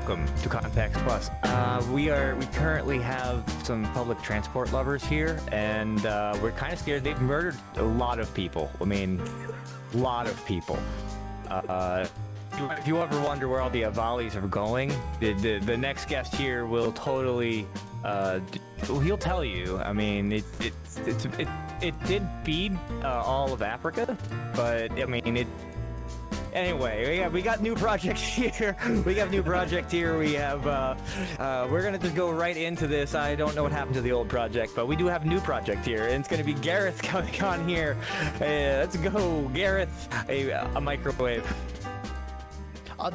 welcome to Context Plus. We currently have some public transport lovers here, and we're kind of scared. They've murdered a lot of people. I mean, a lot of people. If you ever wonder where all the Avalis are going, the next guest here will totally, he'll tell you. I mean, it did feed all of Africa, but I mean Anyway, we got new project here. We have new project here. We have, we're gonna just go right into this. I don't know what happened to the old project, but we do have a new project here, and it's gonna be Gareth coming on here. Let's go, Gareth. A microwave.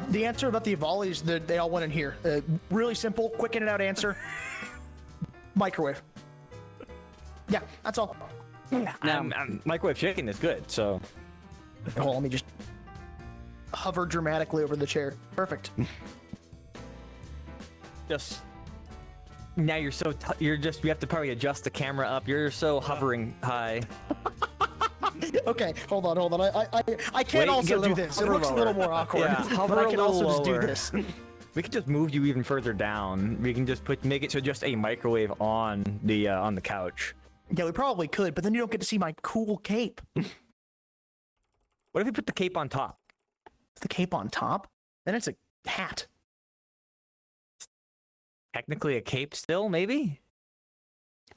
The answer about the Avalis, they all went in here. Really simple, quick in and out answer. Microwave. Yeah, that's all. Microwave chicken is good, so. Hold on, let me just hover dramatically over the chair. Perfect. Just now you're so you have to probably adjust the camera up. You're so hovering high. Okay, hold on. I can't also do this. It looks a little more awkward. Yeah, but I can also just do this. We could just move you even further down. We can just make it so just a microwave on the couch. Yeah, we probably could, but then you don't get to see my cool cape. What if we put the cape on top? The cape on top? Then it's a hat. Technically a cape still, maybe?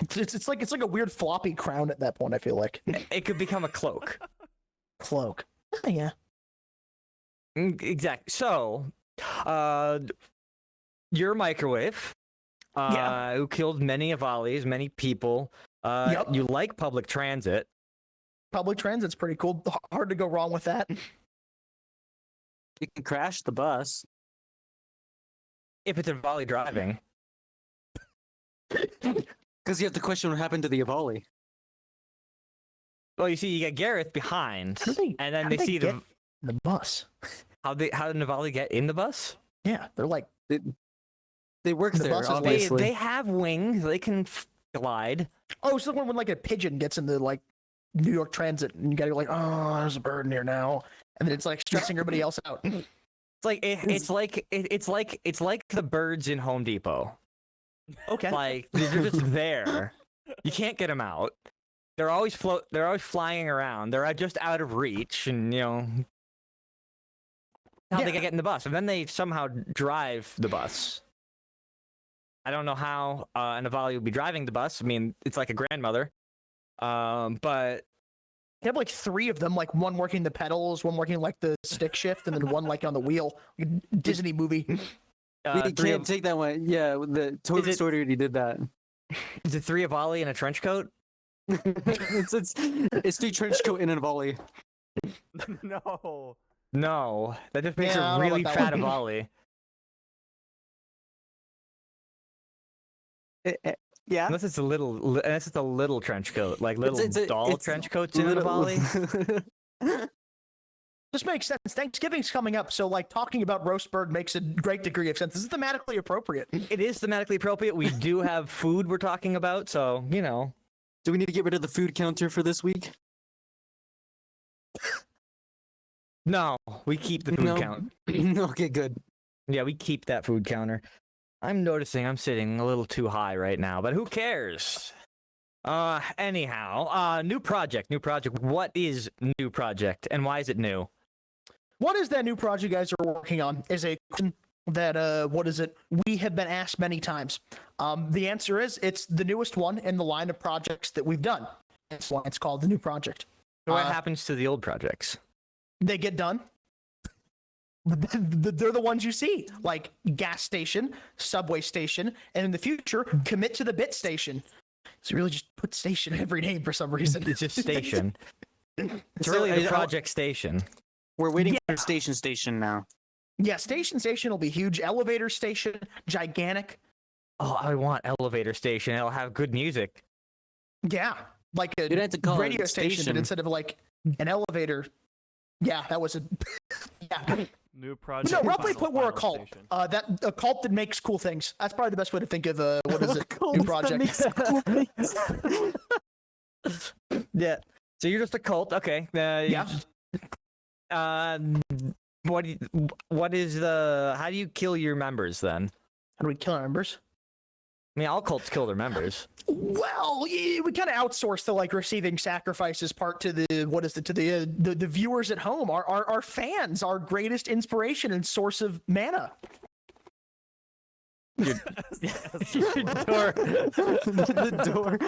It's like a weird floppy crown at that point, I feel like. It could become a cloak. Cloak. Oh, yeah. Exactly. So, your microwave, who killed many Avalis, many people. Yep. You like public transit. Public transit's pretty cool. Hard to go wrong with that. You can crash the bus. If it's Avali driving. Because you have to question what happened to the Avali. Well, you see, you get Gareth behind, and then they see the bus. How did Navali get in the bus? Yeah, they're like they work there. Bus Obviously, they have wings. They can glide. Oh, so when like a pigeon gets into like New York Transit, and you gotta go like, oh, there's a bird in here now, and then it's like stressing everybody else out. It's like the birds in Home Depot. Okay. Like they're just there. You can't get them out. They're always flying around. They're just out of reach, and how they get in the bus, and then they somehow drive the bus. I don't know how an Avali would be driving the bus. I mean, it's like a grandmother, but they have like three of them, like one working the pedals, one working like the stick shift, and then one like on the wheel. Like a Disney movie. you can't take that one. Yeah, the Toy Story already did that. Is it three Avali in a trench coat? it's three trench coat in an Avali. No, that just makes a really fat Avali. Yeah. Unless it's a little trench coat, like little doll trench coats in an Avali. This makes sense. Thanksgiving's coming up, so like talking about roast bird makes a great degree of sense. This is thematically appropriate. It is thematically appropriate. We do have food we're talking about, so Do we need to get rid of the food counter for this week? No, we keep the food count. Okay, good. Yeah, we keep that food counter. I'm noticing I'm sitting a little too high right now, but who cares? Anyhow, new project. What is new project, and why is it new? What is that new project you guys are working on? Is a question that, what is it? We have been asked many times. The answer is it's the newest one in the line of projects that we've done. That's why it's called the new project. So what happens to the old projects? They get done. They're the ones you see, like gas station, subway station, and in the future, commit to the bit station. So really just put station in every name for some reason. It's just station. It's really the project station. We're waiting for station now. Yeah, station will be huge. Elevator station, gigantic. Oh, I want elevator station. It'll have good music. Yeah, like a radio station, but instead of like an elevator. Yeah, that was a new project. No, roughly put we're a cult. A cult that makes cool things. That's probably the best way to think of what is it? New project. Yeah. So you're just a cult, okay? Yeah. what is the? How do you kill your members then? How do we kill our members? I mean, all cults kill their members. Well, we kind of outsource the like receiving sacrifices part to the the viewers at home, our fans, our greatest inspiration and source of mana. Your door. The door.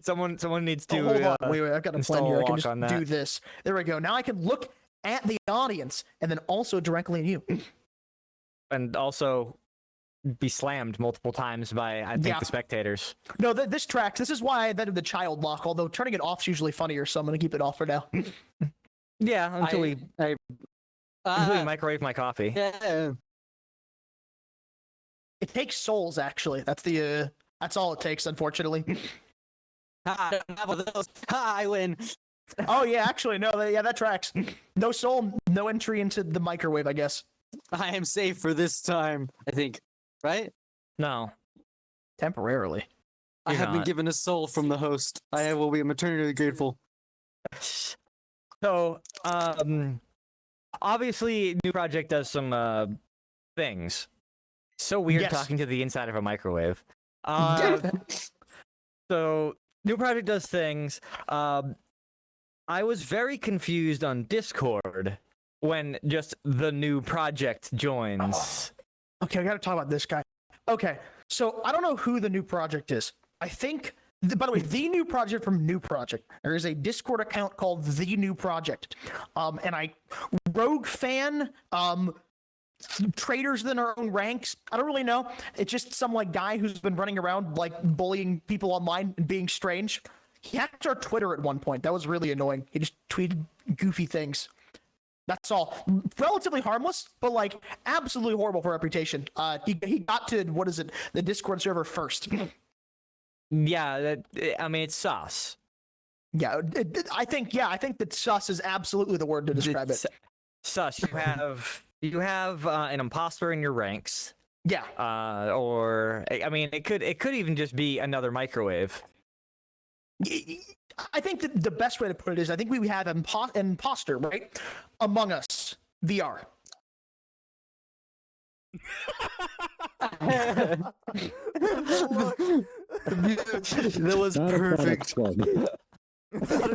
Someone needs to. Hold on, wait, I've got a plan here. I can just do do this. There we go. Now I can look at the audience and then also directly at you. And also be slammed multiple times by I think the spectators. No, this tracks. This is why I invented the child lock. Although turning it off is usually funnier, so I'm gonna keep it off for now. Yeah, until we microwave my coffee. Yeah. It takes souls, actually. That's all it takes, unfortunately. I don't have one of those. I win. Oh yeah, actually no, that tracks. No soul, no entry into the microwave, I guess. I am safe for this time, I think. Right? No. Temporarily. I You're have been not. given a soul from the host. I will be eternally grateful. So, obviously, New Project does some things. So weird Yes. talking to the inside of a microwave. So, New Project does things. I was very confused on Discord when just the New Project joins. Okay, I gotta talk about this guy. Okay, so I don't know who the new project is. I think, by the way, the new project from New Project. There is a Discord account called The New Project. Rogue fan, traders in our own ranks. I don't really know. It's just some like guy who's been running around like bullying people online and being strange. He hacked our Twitter at one point. That was really annoying. He just tweeted goofy things. That's all. Relatively harmless, but like absolutely horrible for reputation. He got to the Discord server first. Yeah, I mean, it's sus. Yeah, I think that sus is absolutely the word to describe it. Sus. You have an imposter in your ranks. Yeah. Or I mean, it could even just be another microwave. I think that the best way to put it is I think we have imposter, right? Among Us VR. That was perfect.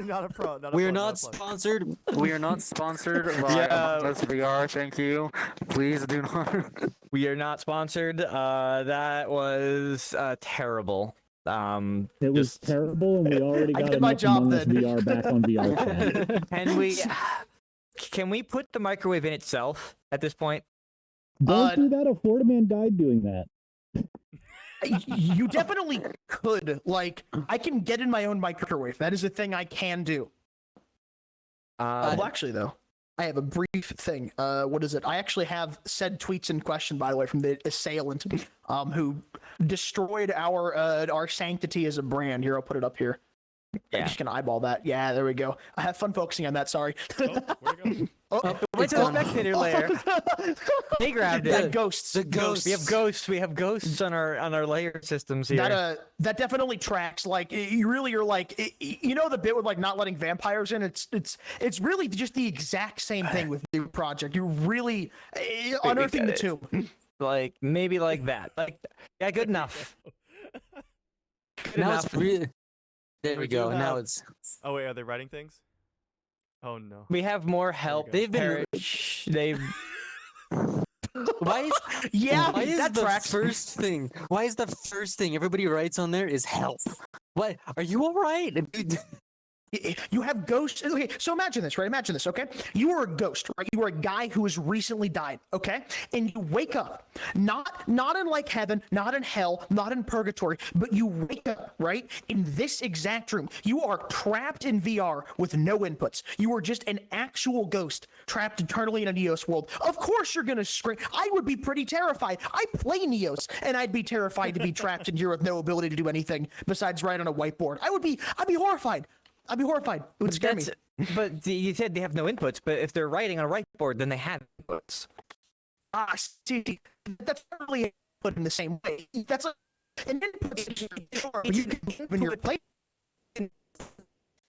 Not a pro. We are not sponsored. We are not sponsored by Among Us VR. Thank you. Please do not. We are not sponsored. That was terrible. It was terrible, and we already I got did my enough job Among Us then. VR back on VR chat. And can we put the microwave in itself at this point? Don't do that. A Florida man died doing that. You definitely could. Like, I can get in my own microwave. That is a thing I can do. Well, actually, though, I have a brief thing. What is it? I actually have said tweets in question, by the way, from the assailant, who destroyed our sanctity as a brand. Here, I'll put it up here. Yeah. I'm just gonna eyeball that. Yeah, there we go. I have fun focusing on that. Sorry. Where'd it go? Went to the spectator layer. They grabbed The it. ghosts. The ghosts. We have ghosts on our layer systems here. That definitely tracks. Like, you really are like, you know, the bit with like not letting vampires in. It's really just the exact same thing with the project. You're really unearthing the tomb. Like maybe like that. Like yeah, good enough. Good Now enough. it's really. There we do go. have- Now it's. Oh wait, are they writing things? Oh no. We have more help. They've been. They've Why is? Yeah, Why is that the tracks. first thing? Why is the first thing everybody writes on there is help? What? Are you all right? Dude, You have ghosts. Okay, so imagine this, right? Imagine this, okay? You are a ghost, right? You are a guy who has recently died, okay? And you wake up, not in like heaven, not in hell, not in purgatory, but you wake up, right? In this exact room. You are trapped in VR with no inputs. You are just an actual ghost trapped eternally in a Neos world. Of course you're gonna scream. I would be pretty terrified. I play Neos, and I'd be terrified to be trapped in here with no ability to do anything besides write on a whiteboard. I'd be horrified. I'd be horrified. It would scare me. But you said they have no inputs. But if they're writing on a whiteboard, then they have inputs. See, that's not really put in the same way. That's an input. You can when you're playing.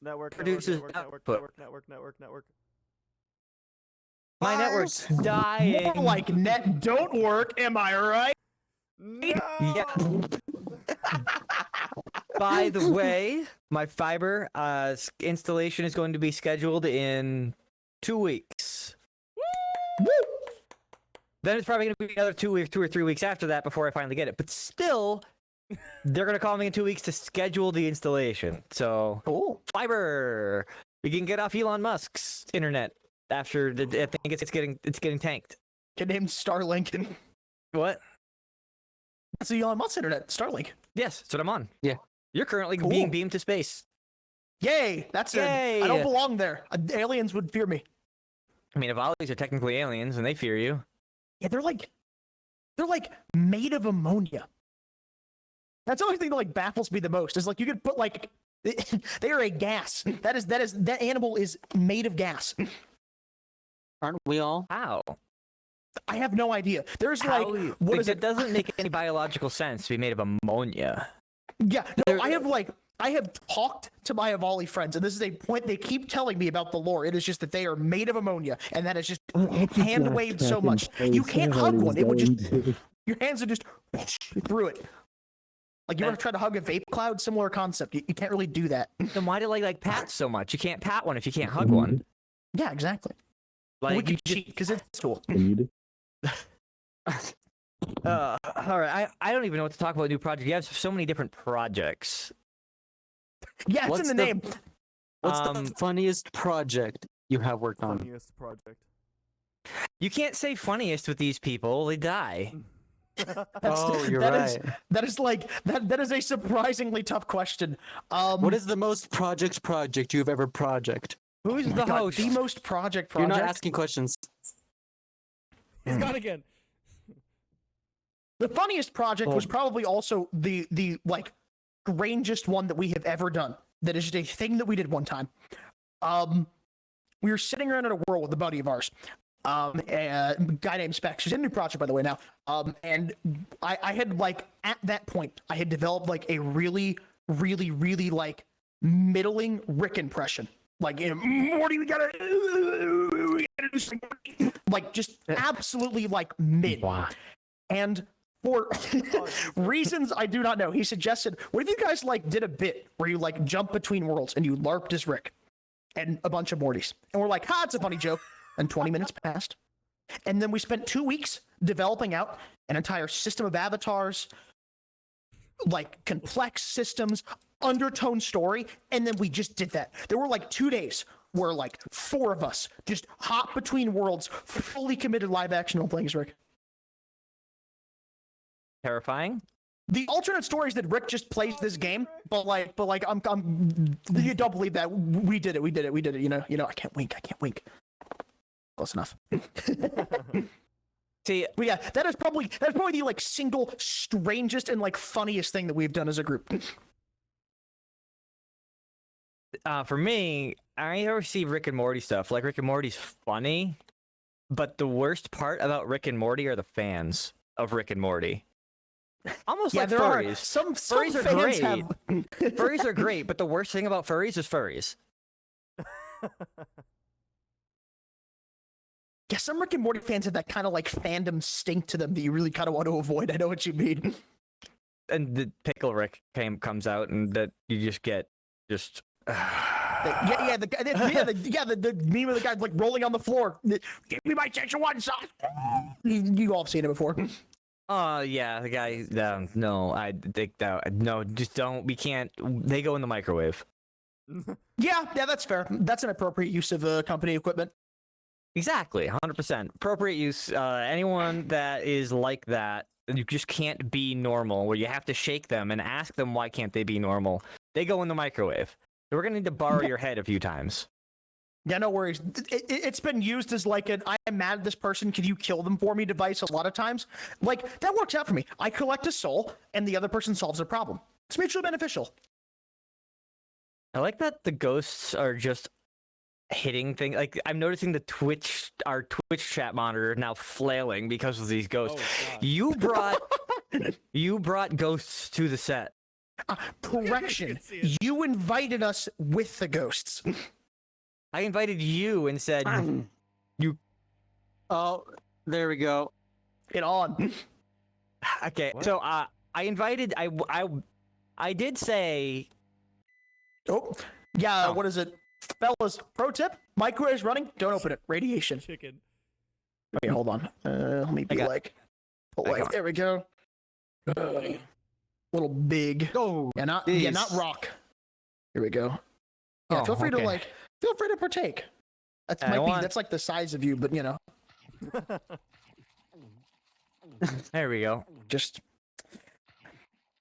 Network. Produces Network. output. Network. My network's dying. More like net don't work. Am I right? Yeah. By the way, my fiber installation is going to be scheduled in 2 weeks. Woo! Then it's probably going to be another 2 weeks, 2 or 3 weeks after that before I finally get it. But still, they're going to call me in 2 weeks to schedule the installation. So, Cool. fiber, we can get off Elon Musk's internet after I think it's getting tanked. Get named Starlink. What? That's the Elon Musk internet. Starlink. Yes, that's what I'm on. Yeah. You're currently Cool. being beamed to space. Yay! That's it. Yay! I don't belong there. Aliens would fear me. I mean, Avalis are technically aliens, and they fear you. Yeah, they're like made of ammonia. That's the only thing that like baffles me the most. Is like you could put like they are a gas. That animal is made of gas. Aren't we all? How? I have no idea. There's How? like what is it it? doesn't make any biological sense to be made of ammonia. Yeah, no, I have talked to my Avali friends, and this is a point they keep telling me about the lore. It is just that they are made of ammonia, and that is just hand waved so much. You can't hug one; it would just your hands would just through it. Like you ever try to hug a vape cloud? Similar concept. You can't really do that. Then why do like pat so much? You can't pat one if you can't hug one. Yeah, exactly. Like we you can cheat because it's cool. all right, I don't even know what to talk about new project. You have so many different projects. Yeah, it's What's in the the- name. What's the funniest project you have worked on? Funniest project. You can't say funniest with these people; they die. Oh, you're that right. That is like that is a surprisingly tough question. What is the most project you've ever project? Who's the God, host? the most project? You're not asking questions. He's gone again. The funniest project was probably also the like strangest one that we have ever done. That is just a thing that we did one time. We were sitting around at a world with a buddy of ours, a guy named Specs, who's in a new project by the way now. And I had like at that point I had developed like a really like middling Rick impression. Like, you know, Morty, we gotta do something. Like just absolutely like mid. Wow. And for reasons I do not know, he suggested, what if you guys like did a bit where you like jump between worlds and you LARPed as Rick and a bunch of Mortys? And we're like, ha, it's a funny joke. And 20 minutes passed. And then we spent 2 weeks developing out an entire system of avatars, like complex systems, undertone story, and then we just did that. There were like 2 days where like 4 of us just hop between worlds, fully committed live action role playing as Rick. Terrifying. The alternate story is that Rick just plays this game, but you don't believe that we did it. You know. I can't wink. Close enough. See, But yeah, that's probably the like single strangest and like funniest thing that we've done as a group. for me, I never see Rick and Morty stuff. Like Rick and Morty's funny, but the worst part about Rick and Morty are the fans of Rick and Morty. Almost Yeah, like there furries. are some Furries are fans great. have. Furries are great, but the worst thing about furries is furries. Yeah, some Rick and Morty fans have that kind of like fandom stink to them that you really kind of want to avoid. I know what you mean. And the pickle Rick comes out, and that you just get just. The meme of the guy like rolling on the floor. Give me my Szechuan sauce. You all have seen it before. Oh yeah, the guy. No, I think that. No, just don't. We can't. They go in the microwave. Yeah, that's fair. That's an appropriate use of company equipment. Exactly, 100%. Appropriate use. Anyone that is like that, you just can't be normal. Where you have to shake them and ask them why can't they be normal. They go in the microwave. So we're gonna need to borrow your head a few times. Yeah, no worries. It's been used as like an I'm mad at this person, can you kill them for me device a lot of times. Like, that works out for me. I collect a soul, and the other person solves a problem. It's mutually beneficial. I like that the ghosts are just hitting things. Like, I'm noticing our Twitch chat monitor now flailing because of these ghosts. Oh, God. You brought ghosts to the set. Correction. You invited us with the ghosts. I invited you and said, Oh, there we go. Get on. Okay, What? so I invited. I did say. Oh, yeah. Oh. What is it, fellas? Pro tip: microwave's running. Don't open it. Radiation. Chicken. Wait, hold on. Let me be got- like, I got- there we go. Little big. Oh, Yeah, not jeez. rock. Here we go. Yeah, Oh, feel free okay. to feel free to partake. That's I want- that's like the size of you, but you know, There we go. just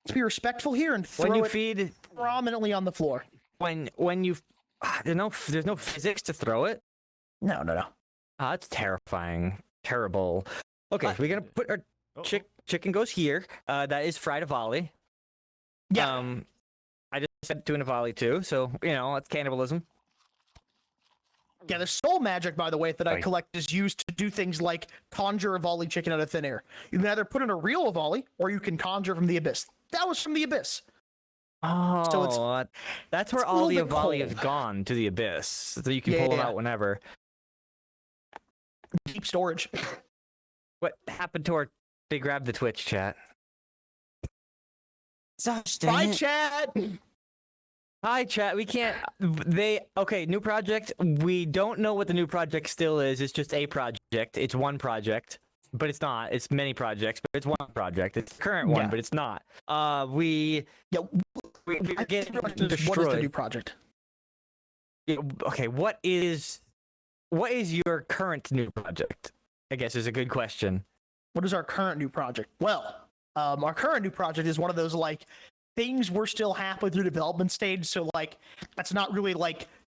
let's be respectful here and When throw you it feed, prominently on the floor. when you, there's no physics to throw it. No. That's terrifying. Terrible. Okay, we're gonna put our Oh, chicken goes here. That is fried a volley. Yeah. I just said doing a volley too, so it's cannibalism. Yeah, the soul magic, by the way, that I Right. collect is used to do things like conjure a volley chicken out of thin air. You can either put in a real volley, or you can conjure from the abyss. That was from the abyss. Oh, So it's- that's where it's a all little the bit volley cold. has gone, to the abyss, so you can pull them Yeah. out whenever. Deep storage. What happened to our? They grabbed the Twitch chat. Gosh, Bye, dang it. chat. Hi, chat. We can't. Okay. New project. We don't know what the new project still is. It's just a project. It's one project, but it's not. It's many projects, but it's one project. It's the current one, Yeah. but it's not. We're I think getting the question is, destroyed. what is the new project? Okay. What is your current new project? I guess is a good question. What is our current new project? Well, our current new project is one of those things we're still halfway through development stage, so that's not really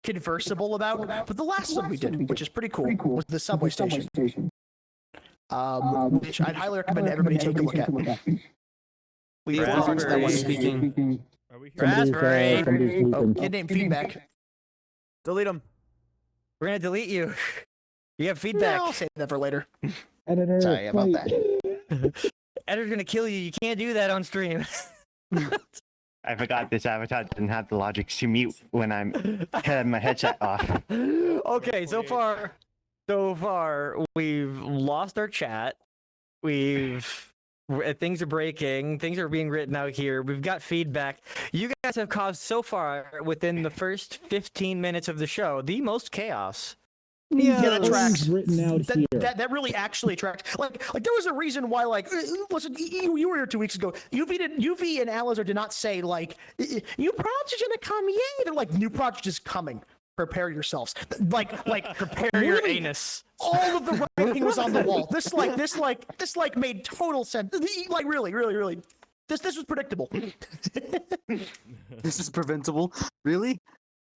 conversable about. But the last one we did, which is pretty cool, was the subway station. Which I'd highly recommend everybody take a look at. We The referenced that Raspberry one. speaking. Are we here? Raspberry. Somebody's Oh, sleeping. kid named feedback. Delete them. We're gonna delete you. You have No, feedback. I'll save that for later. Editor, Sorry about fight. that. Editor's gonna kill you. You can't do that on stream. I forgot this avatar doesn't have the logic to mute when I'm had my headset off. Okay, so far we've lost our chat. Things are breaking. Things are being written out here. We've got feedback. You guys have caused so far within the first 15 minutes of the show the most chaos. Yeah, that This is tracks. written out here. That really actually tracks. Like there was a reason why listen, you were here 2 weeks ago. UV and Alazar did not say new project gonna come. Yay! They're like, new project is coming. Prepare yourselves. Like Prepare your literally anus. all of the writing was on the wall. This made total sense. Really. This was predictable. This is preventable. Really?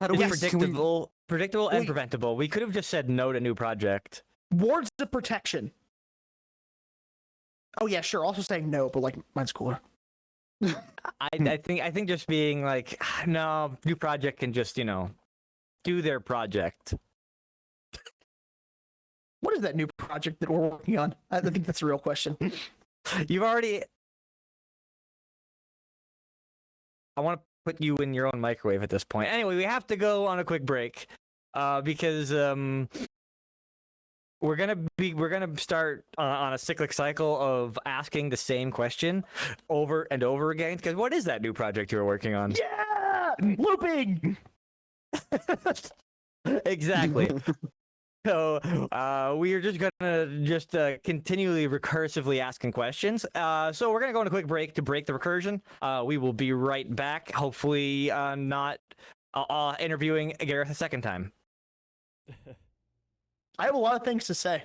How do It's we predictable and Wait. preventable. We could have just said no to new project. Wards of protection. Oh yeah, sure. Also saying no, but mine's cooler. I think just being like, no, new project can just do their project. What is that new project that we're working on? I think that's a real question. You've already. I want to put you in your own microwave at this point. Anyway, we have to go on a quick break, because we're gonna start on a cyclic cycle of asking the same question over and over again. Because what is that new project you're working on? Yeah, looping. Exactly. So we are just gonna continually recursively asking questions. So we're gonna go on a quick break to break the recursion. We will be right back. Hopefully, not interviewing Gareth a second time. I have a lot of things to say.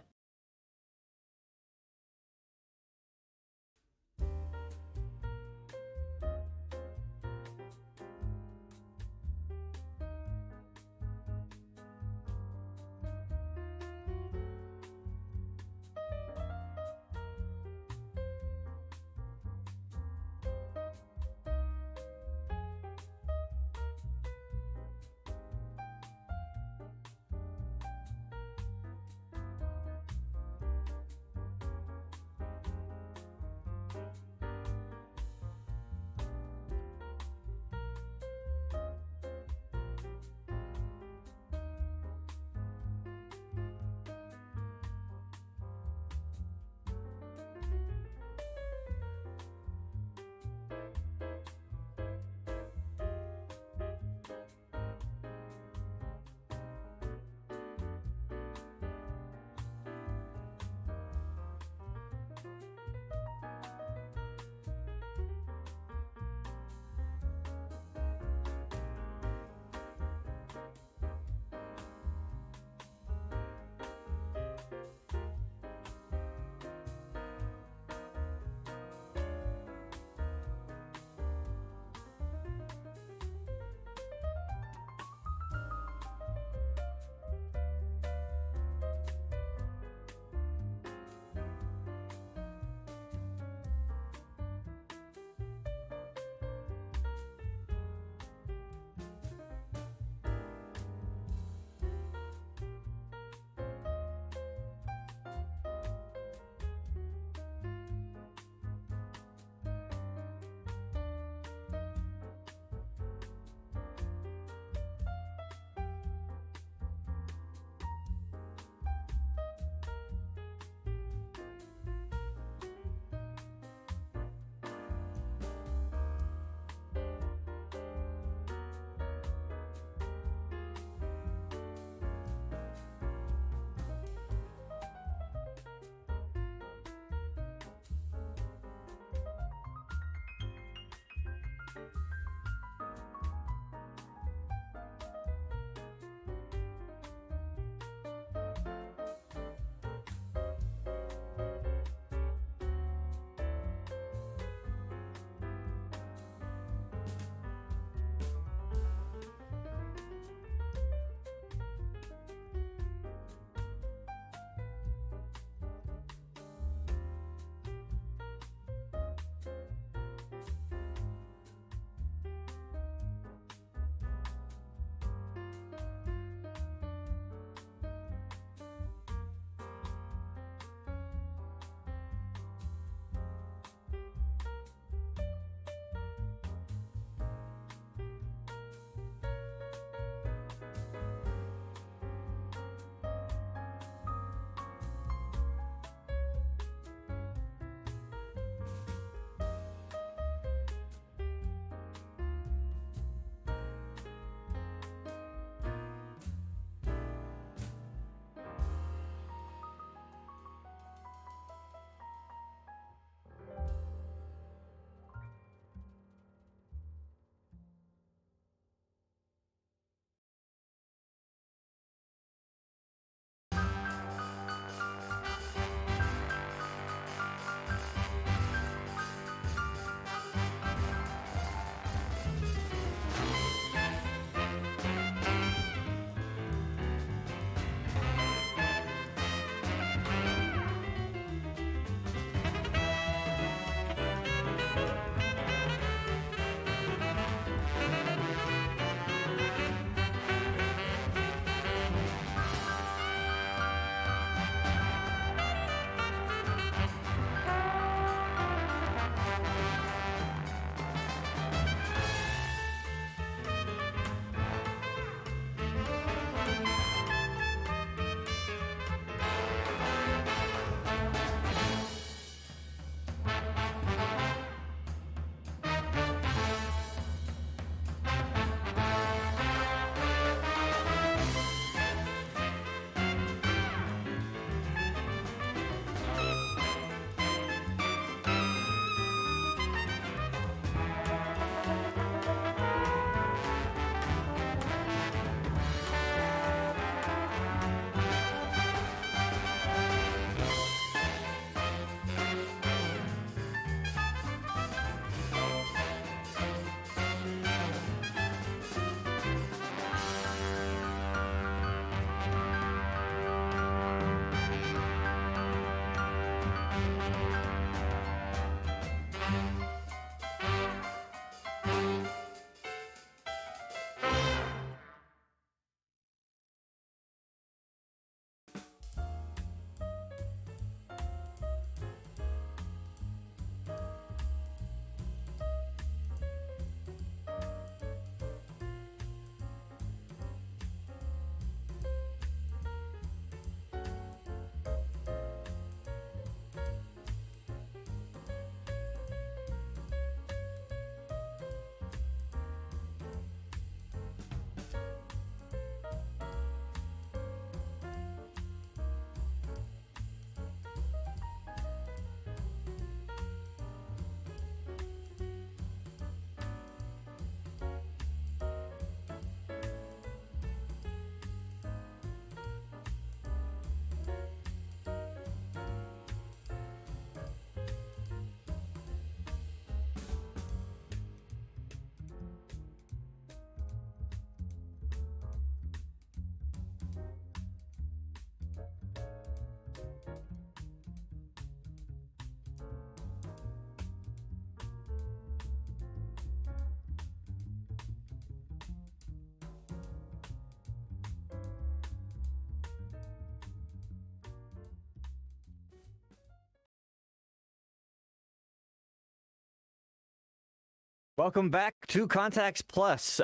Welcome back to Contacts Plus.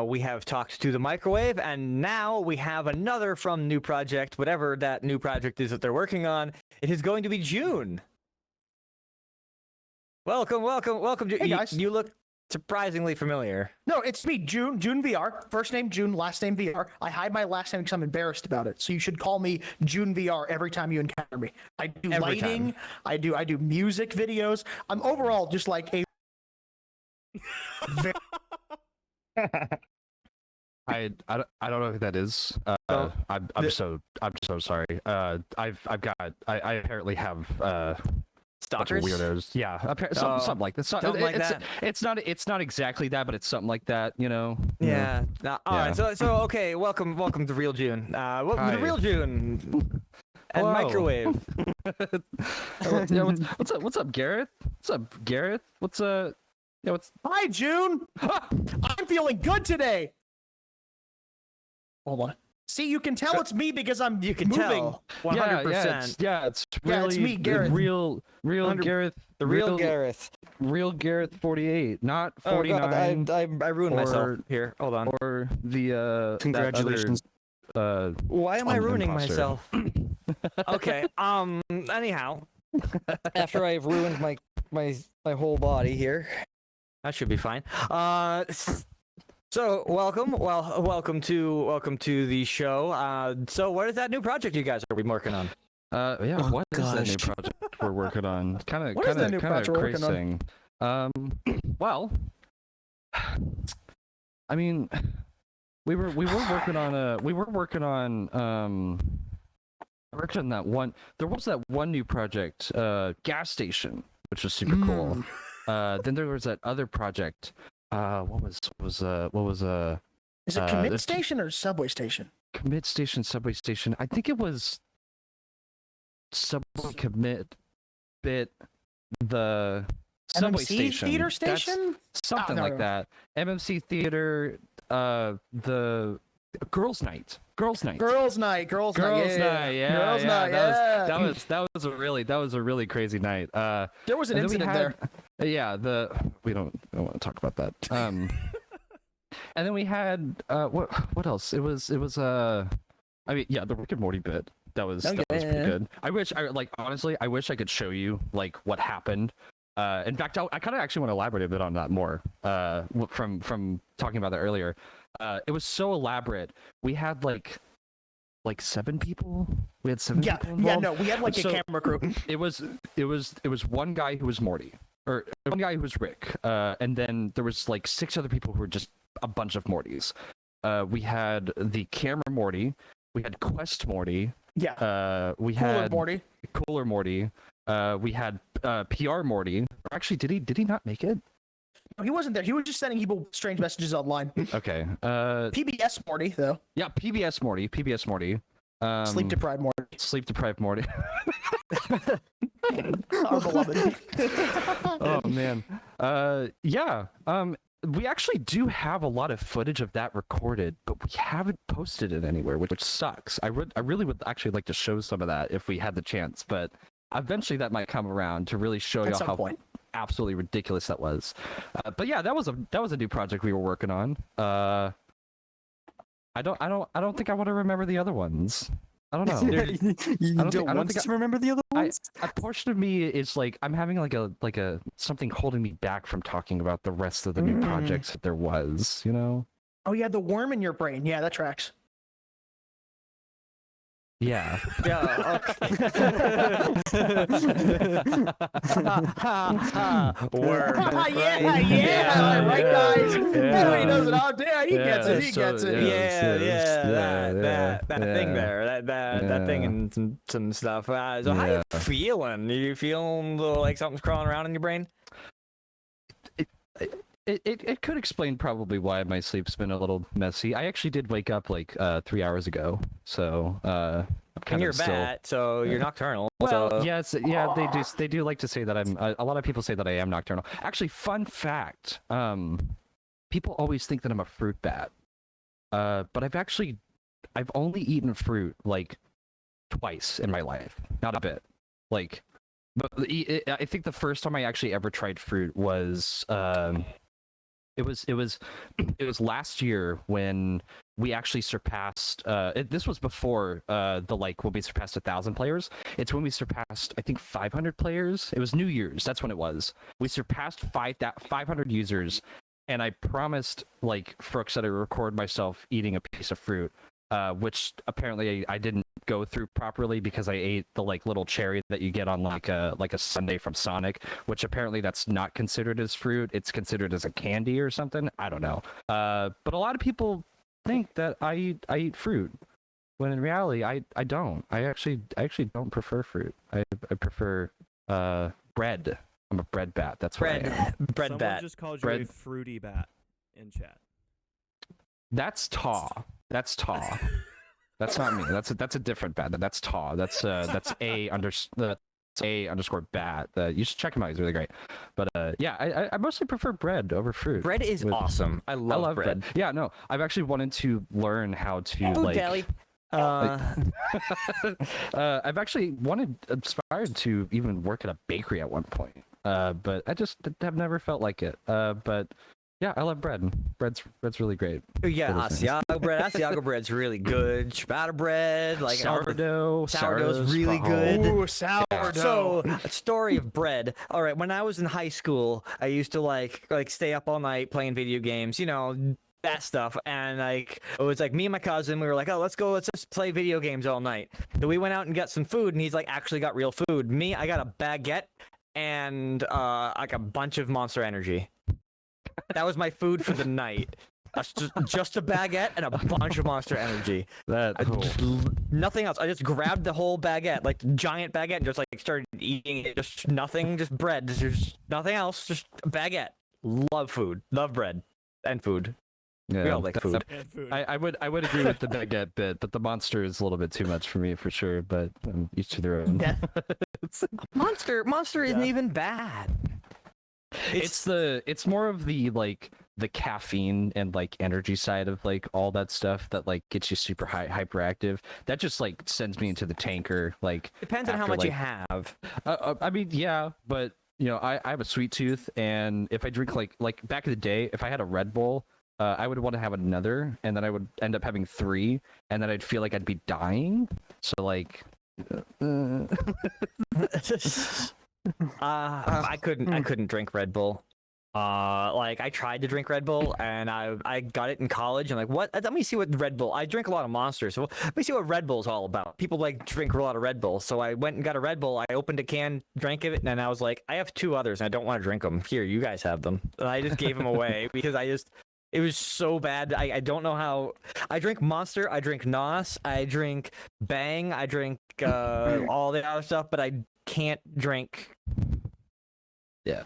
We have talked to the microwave, and now we have another from New Project, whatever that new project is that they're working on. It is going to be June. Welcome. Hey, guys. You look surprisingly familiar. No, it's me, June VR. First name June, last name VR. I hide my last name because I'm embarrassed about it. So you should call me June VR every time you encounter me. I do Every lighting. time. I do music videos. I'm overall just like a. I don't know who that is. I'm so sorry. I apparently have bunch of Stalkers? weirdos. Yeah, something like that. Something like that. It's not exactly that, but it's something like that. You know. Yeah. All right. Yeah. So okay. Welcome to Real June. Welcome to Hi. Real June. And Hello. microwave. Yeah, what's up, Gareth? What's up, Gareth? Yeah, what's Hi, June. I'm feeling good today. Hold on. See, you can tell it's me because I'm You can moving. tell. 100%. It's Yeah, it's really me, Gareth. real 100 Gareth, The real Gareth. real Gareth 48, not Oh 49. God, I ruined myself or- here. Hold on. Or the Congratulations. that Why am I I'm an ruining imposter. myself? Okay. Anyhow, after I've ruined my whole body here, that should be fine. So welcome to the show. So what is that new project you guys are working on? yeah, Oh, what is that new gosh. project we're working on? Kind of What is that new project we're working crazy. Well, I mean, we were working on that one. There was that one new project, gas station, which was super cool. Then there was that other project. What was Is it Uh, commit it's- station or subway station? commit station, subway station? I think it was subway commit bit the subway MMC station. theater That's station? something no, like no. that. MMC theater. The girls' night. Girls' night. Girls' night. Girls' night. Girls' Yeah. night. Yeah. Girls' yeah, night. Yeah. That was a really crazy night. There was an and then we incident had- there. Yeah, we don't want to talk about that. And then we had what else? It was I mean, yeah, the Rick and Morty bit. That was Oh, pretty yeah. good. Honestly, I wish I could show you like what happened. In fact, I kind of actually want to elaborate a bit on that more. From talking about that earlier. It was so elaborate. We had like 7 people. We had 7 Yeah. people Yeah. involved. No, we had like So- a camera crew. It was one guy who was Morty, or one guy who was Rick, and then there was like 6 other people who were just a bunch of Mortys. We had the camera Morty, we had Quest Morty, Yeah. we Cooler had Morty. Cooler Morty, we had PR Morty. Or actually, did he not make it? No, he wasn't there. He was just sending people strange messages online. Okay. PBS Morty though. Yeah, PBS Morty. Sleep deprived Morty. Sleep deprived Morty. Our beloved. Oh man. Yeah. We actually do have a lot of footage of that recorded, but we haven't posted it anywhere, which sucks. I really would actually like to show some of that if we had the chance, but eventually that might come around to really show At you some how point. absolutely ridiculous that was. But yeah, that was a new project we were working on. I don't think I want to remember the other ones. I don't know. You I don't don't want think to remember the other ones? A portion of me is like I'm having like a something holding me back from talking about the rest of the new projects that there was, you know? Oh yeah, the worm in your brain. Yeah, that tracks. Yeah. Yeah. Worm. yeah, right, guys. Everybody knows it out there. He gets it. He so- gets it. That thing there, that thing and some stuff. So how you Yeah. feeling? You feeling like something's crawling around in your brain? It could explain probably why my sleep's been a little messy. I actually did wake up like 3 hours ago, so I'm And kind you're of still. bat, so you're nocturnal. Well, so... yes, yeah, they do like to say that I'm. A lot of people say that I am nocturnal. Actually, fun fact. People always think that I'm a fruit bat. But I've only eaten fruit like twice in my life. Not a bit. Like, but I think the first time I actually ever tried fruit was it was last year when we actually surpassed. This was before when we surpassed 1,000 players. It's when we surpassed, I think, 500 players. It was New Year's. That's when it was. We surpassed 500 users, and I promised Frooks that I would record myself eating a piece of fruit. Which apparently I didn't go through properly because I ate the little cherry that you get on like a sundae from Sonic, which apparently that's not considered as fruit. It's considered as a candy or something. I don't know. But a lot of people think that I eat fruit, when in reality I don't. I actually don't prefer fruit. I prefer bread. I'm a bread bat. That's what I am. Bread Someone bat. just called you a fruity bat in chat. That's Taw. That's Taw. That's not me. That's a different bat. That's Taw. That's A underscore bat. You should check him out. He's really great. But yeah, I mostly prefer bread over fruit. Bread is awesome. I love bread. Yeah, no, I've actually wanted to learn how to Deli. I've actually aspired to even work at a bakery at one point. But I just have never felt like it. But yeah, I love bread. Bread's really great. Yeah, Asiago bread. Asiago bread's really good. Ciabatta bread, sourdough's really good. Ooh, sourdough. So, a story of bread. All right, when I was in high school, I used to stay up all night playing video games. That stuff, and it was me and my cousin. We were like, oh, let's just play video games all night. So we went out and got some food, and he's actually got real food. Me, I got a baguette and a bunch of Monster Energy. That was my food for the night. Just a baguette and a bunch of Monster Energy. Nothing else. I just grabbed the whole baguette, giant baguette, and just started eating it. Just nothing, just bread. There's nothing else. Just a baguette. Love food. Love bread and food. Yeah. We all like food. I would agree with the baguette bit, but the Monster is a little bit too much for me for sure. But each to their own. Yeah. Monster isn't even bad. It's more of the caffeine and energy side of all that stuff that gets you super hyperactive. That just sends me into the tanker. Depends on how much you have. I mean, yeah, but I have a sweet tooth, and if I drink like back in the day, if I had a Red Bull, I would want to have another, and then I would end up having 3, and then I'd feel like I'd be dying. So I couldn't drink Red Bull. I tried to drink Red Bull, and I got it in college. I'm like, what? Let me see what Red Bull. I drink a lot of Monsters, so let me see what Red Bull's all about. People drink a lot of Red Bull, so I went and got a Red Bull. I opened a can, drank it, and then I was like, I have 2 others, and I don't want to drink them. Here, you guys have them. And I just gave them away because it was so bad. I don't know how. I drink Monster, I drink NOS, I drink Bang, I drink all the other stuff, but I can't drink. Yeah,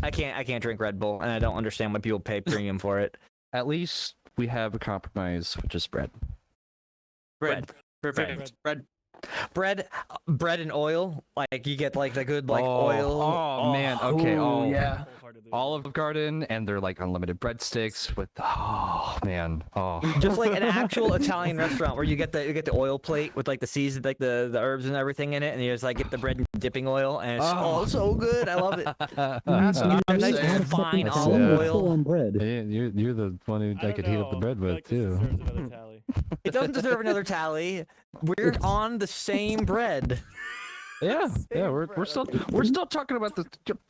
I can't drink Red Bull, and I don't understand why people pay premium for it. At least we have a compromise, which is bread. Bread and oil. You get the good oil. Oh man, okay. Ooh, yeah. Olive Garden, and they're unlimited breadsticks with Just an actual Italian restaurant where you get the oil plate with the season, the herbs and everything in it, and you just get the bread and dipping oil, and it's so good. I love it. That's what I'm nice saying. fine olive oil. On bread. Yeah, you're the one who I could heat up the bread with too. It doesn't deserve another tally. We're on the same bread. Yeah, we're still talking about the.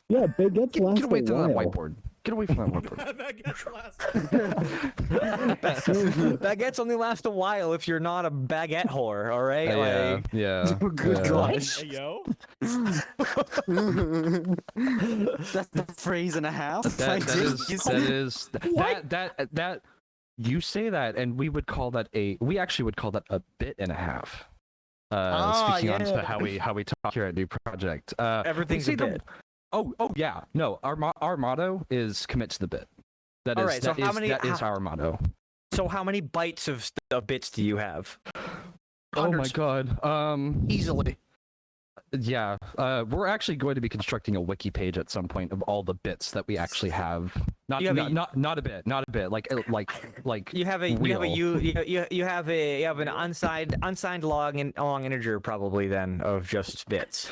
Yeah, baguettes last Get away a from that while. whiteboard. Get away from that whiteboard. Baguettes only last a while if you're not a baguette whore, all right? Yeah. Good gosh. Hey, yo. That's the phrase and a half. That you say that, and we actually would call that a bit and a half. Speaking on to how we talk here at New Project. Everything's a bit. Oh yeah. No, our motto is commit to the bit. That All is right, so that is our motto. So how many bytes of bits do you have? Hundreds. Oh my god. Easily. Yeah. We're actually going to be constructing a wiki page at some point of all the bits that we actually have. Not a bit. Like You have an unsigned long integer probably then of just bits.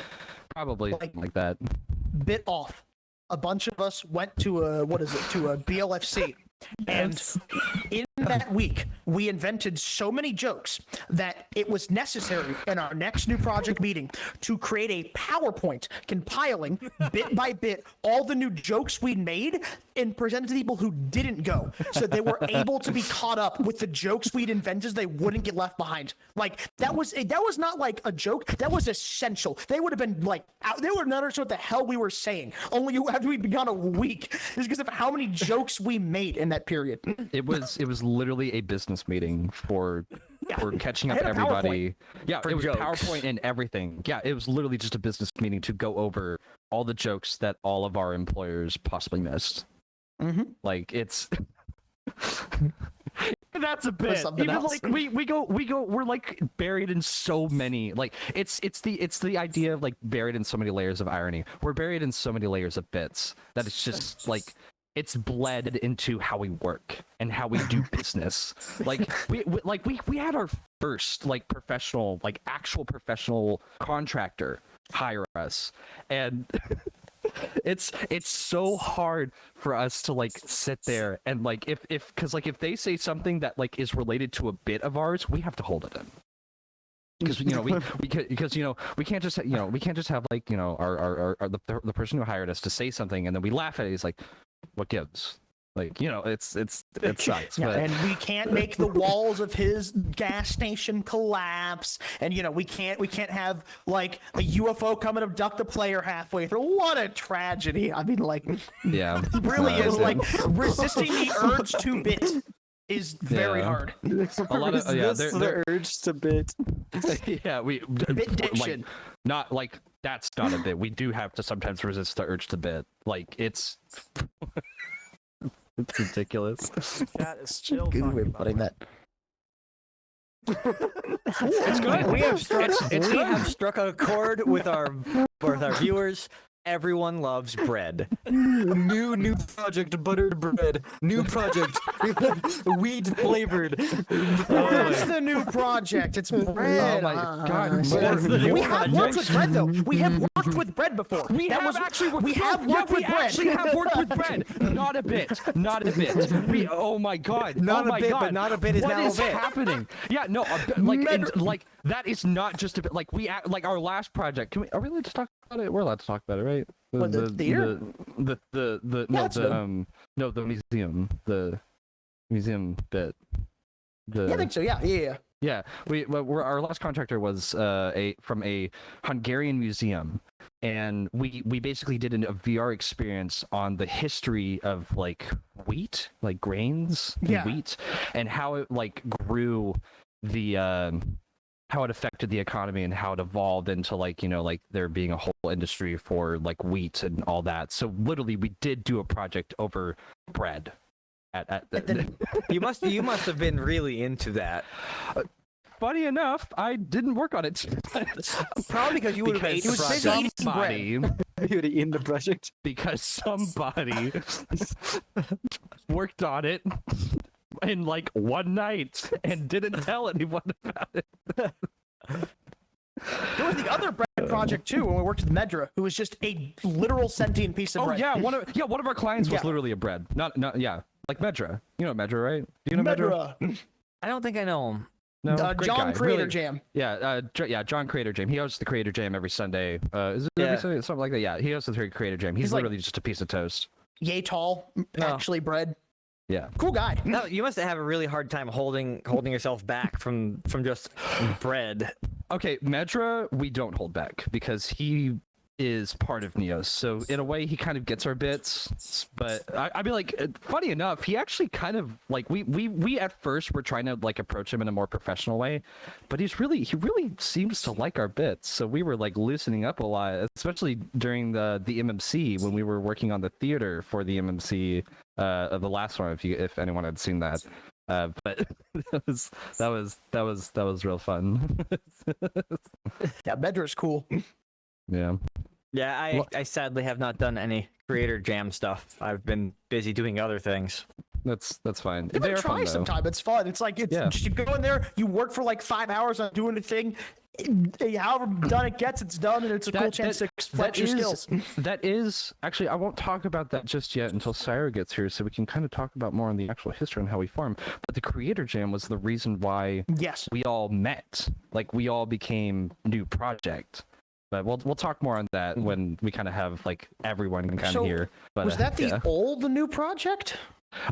probably something like that. Bit off. a bunch of us went to a BLFC. And in that week, we invented so many jokes that it was necessary in our next new project meeting to create a PowerPoint compiling bit by bit all the new jokes we made and present to people who didn't go, so they were able to be caught up with the jokes we'd invented. So they wouldn't get left behind. Like that was not like a joke. That was essential. They would have been like they would not understand what the hell we were saying. Only after we'd been gone a week, is because of how many jokes we made in that period. It was literally a business meeting for catching up everybody. Yeah, it was jokes. PowerPoint and everything. Yeah, it was literally just a business meeting to go over all the jokes that all of our employers possibly missed. Mm-hmm. Like it's that's a bit. something Even else. like we're like buried in so many like it's the idea of like buried in so many layers of irony. We're buried in so many layers of bits that it's just like it's bled into how we work and how we do business. Like we had our first like professional, like actual professional contractor hire us, and it's so hard for us to like sit there and like if because like if they say something that like is related to a bit of ours, we have to hold it in. Because we can't just have like our the person who hired us to say something and then we laugh at it. He's like, what gives? Like it sucks. Yeah, but... and we can't make the walls of his gas station collapse, and we can't have like a UFO come and abduct the player halfway through. What a tragedy! I mean, like, yeah, it really is like resisting the urge to bit is very hard. A lot of the urge to bit. Yeah, Bit diction. Like, not like that's not a bit. We do have to sometimes resist the urge to bit. Like it's it's ridiculous. That is still Good way talking of about putting that. It's good. We have struck a chord with our viewers. Everyone loves bread. New project, buttered bread. New project, weed flavored. That's the new project. It's bread. Oh my God. That's the new We have worked project. with bread though. We have worked with bread before. We have worked with bread. Not a bit. Not a bit. Oh my God. Not oh a my bit, God. but not a bit is What now a is bit. happening? Yeah, no, like that is not just a bit. Like like our last project. Are we allowed to talk about it? We're allowed to talk about it, right? The theater? The museum bit. Yeah, I think so. Yeah. Yeah, our last contractor was from a Hungarian museum, and we basically did a VR experience on the history of like wheat, like grains and wheat, and how it like grew how it affected the economy and how it evolved into like like there being a whole industry for like wheat and all that. So literally we did do a project over bread You must have been really into that. Funny enough, I didn't work on it. Probably because you would have ate the was busy project. eating bread. You would have eaten the project. Because somebody worked on it in like one night and didn't tell anyone about it. There was the other bread project too when we worked with Medra, who was just a literal sentient piece of bread. Yeah, one of our clients was literally a bread. Not like Medra. You know Medra, right? Do you know Medra? I don't think I know him. No, great John guy. Creator Really- Jam. Yeah, John Creator Jam. He hosts the Creator Jam every Sunday. Is it every Sunday? Something like that? Yeah, he hosts the Creator Jam. He's like- literally just a piece of toast. Yay tall, actually bread. Yeah. Cool guy. No, you must have a really hard time holding yourself back from just bread. Okay, Medra, we don't hold back because he is part of Neos. So in a way, he kind of gets our bits. But I mean, like, funny enough, he actually kind of like we at first were trying to like approach him in a more professional way, but he really seems to like our bits. So we were like loosening up a lot, especially during the MMC when we were working on the theater for the MMC of the last one. If anyone had seen that. But that was real fun. Yeah, Medra's cool. Yeah. Yeah, I sadly have not done any Creator Jam stuff. I've been busy doing other things. That's fine. Give it They a are try fun, though. sometime. It's fun. It's like just you go in there, you work for like 5 hours on doing a thing, however done it gets, it's done, and it's a cool chance to flex your skills. That is actually, I won't talk about that just yet until Syra gets here, so we can kind of talk about more on the actual history and how we form. But the Creator Jam was the reason why Yes. we all met. Like, we all became new project. But we'll talk more on that when we kind of have like everyone kind of here. But was that the old new project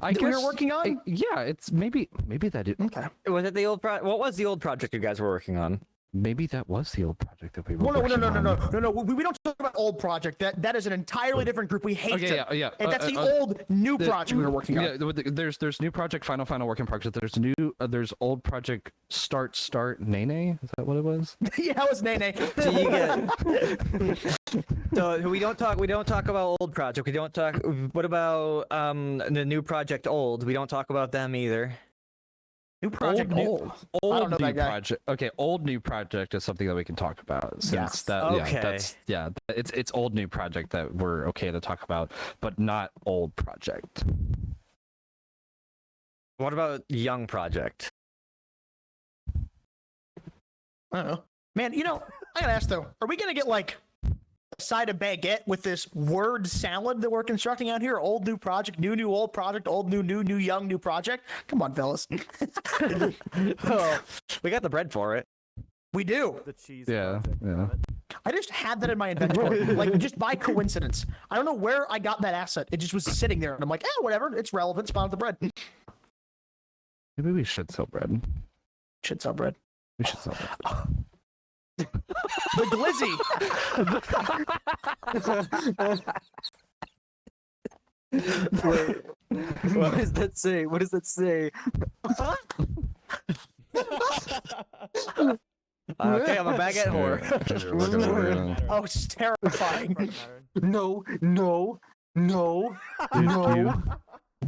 I that we were guess- working on? Yeah, it's maybe that it, Okay. Was it the old what was the old project you guys were working on? maybe that was the old project that we were Well, no, working on. no. We don't talk about old project. That is an entirely different group. We hate Okay, them. yeah. And that's the old new project we were working on. Yeah, there's new project, final work in progress. There's old project, start, Nene. Is that what it was? Yeah, it was Nene. So you get. So we don't talk about old project. We don't talk. What about the new project old? We don't talk about them either. New project. Old don't know new that guy. project. Okay, old new project is something that we can talk about. Since Yes. that, Okay. it's old new project that we're okay to talk about, but not old project. What about young project? I don't know. Man, I gotta ask though, are we gonna get like a side of baguette with this word salad that we're constructing out here? Old new project, new old project, old new young new project? Come on, fellas. Oh, we got the bread for it. We do. The cheese. Yeah, project. yeah. I just had that in my inventory, like just by coincidence. I don't know where I got that asset. It just was sitting there, and I'm like, whatever. It's relevant. Spawn the bread. Maybe we should sell bread. Should sell bread. We should sell bread. The glizzy. What does that say? What does that say? Okay, I'm a baguette whore. Oh, it's terrifying. No. Do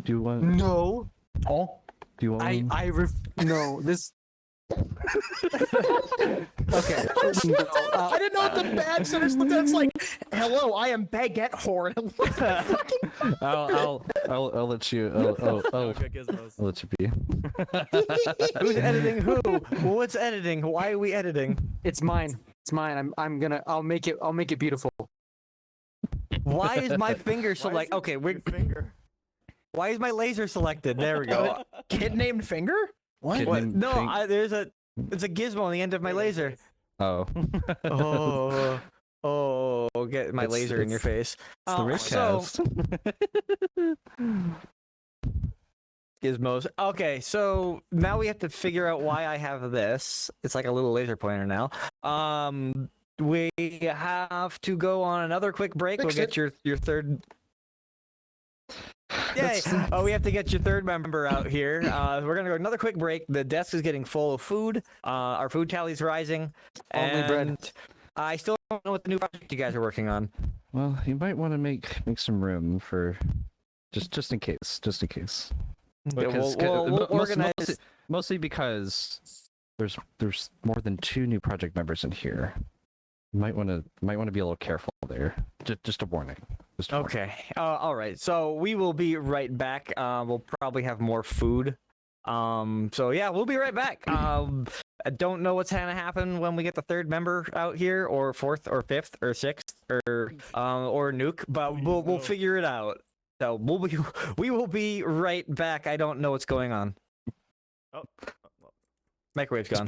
you want? Oh. Do you want? No. This. Okay. I didn't know what the badge said. It's like, hello, I am baguette whore. I'll let you. I'll let you be. Who's editing who? What's editing? Why are we editing? It's mine. It's mine. I'll make it beautiful. Why is my finger select? Okay, Finger. why is my laser selected? There we go. Kid named Finger? What? Kid What? named No, Fing- there's a gizmo on the end of my laser. Oh. Get my laser in your face. It's the So, Rickcast. gizmos. Okay, so now we have to figure out why I have this. It's like a little laser pointer now. We have to go on another quick break. Fix We'll get your third. Yay! Oh, we have to get your third member out here. We're gonna go another quick break. The desk is getting full of food. Our food tally's rising. Only bread. and I still don't know what the new project you guys are working on. Well, you might want to make some room for just in case. Yeah, we'll organize. Mostly because there's more than 2 new project members in here. You might want to be a little careful there. Just a warning. Just a warning. Okay. All right. So we will be right back. We'll probably have more food. So yeah, we'll be right back. I don't know what's gonna happen when we get the third member out here, or fourth, or fifth, or sixth, or Nuke, but we'll figure it out. So we will be right back. I don't know what's going on. Oh. Microwave's gone.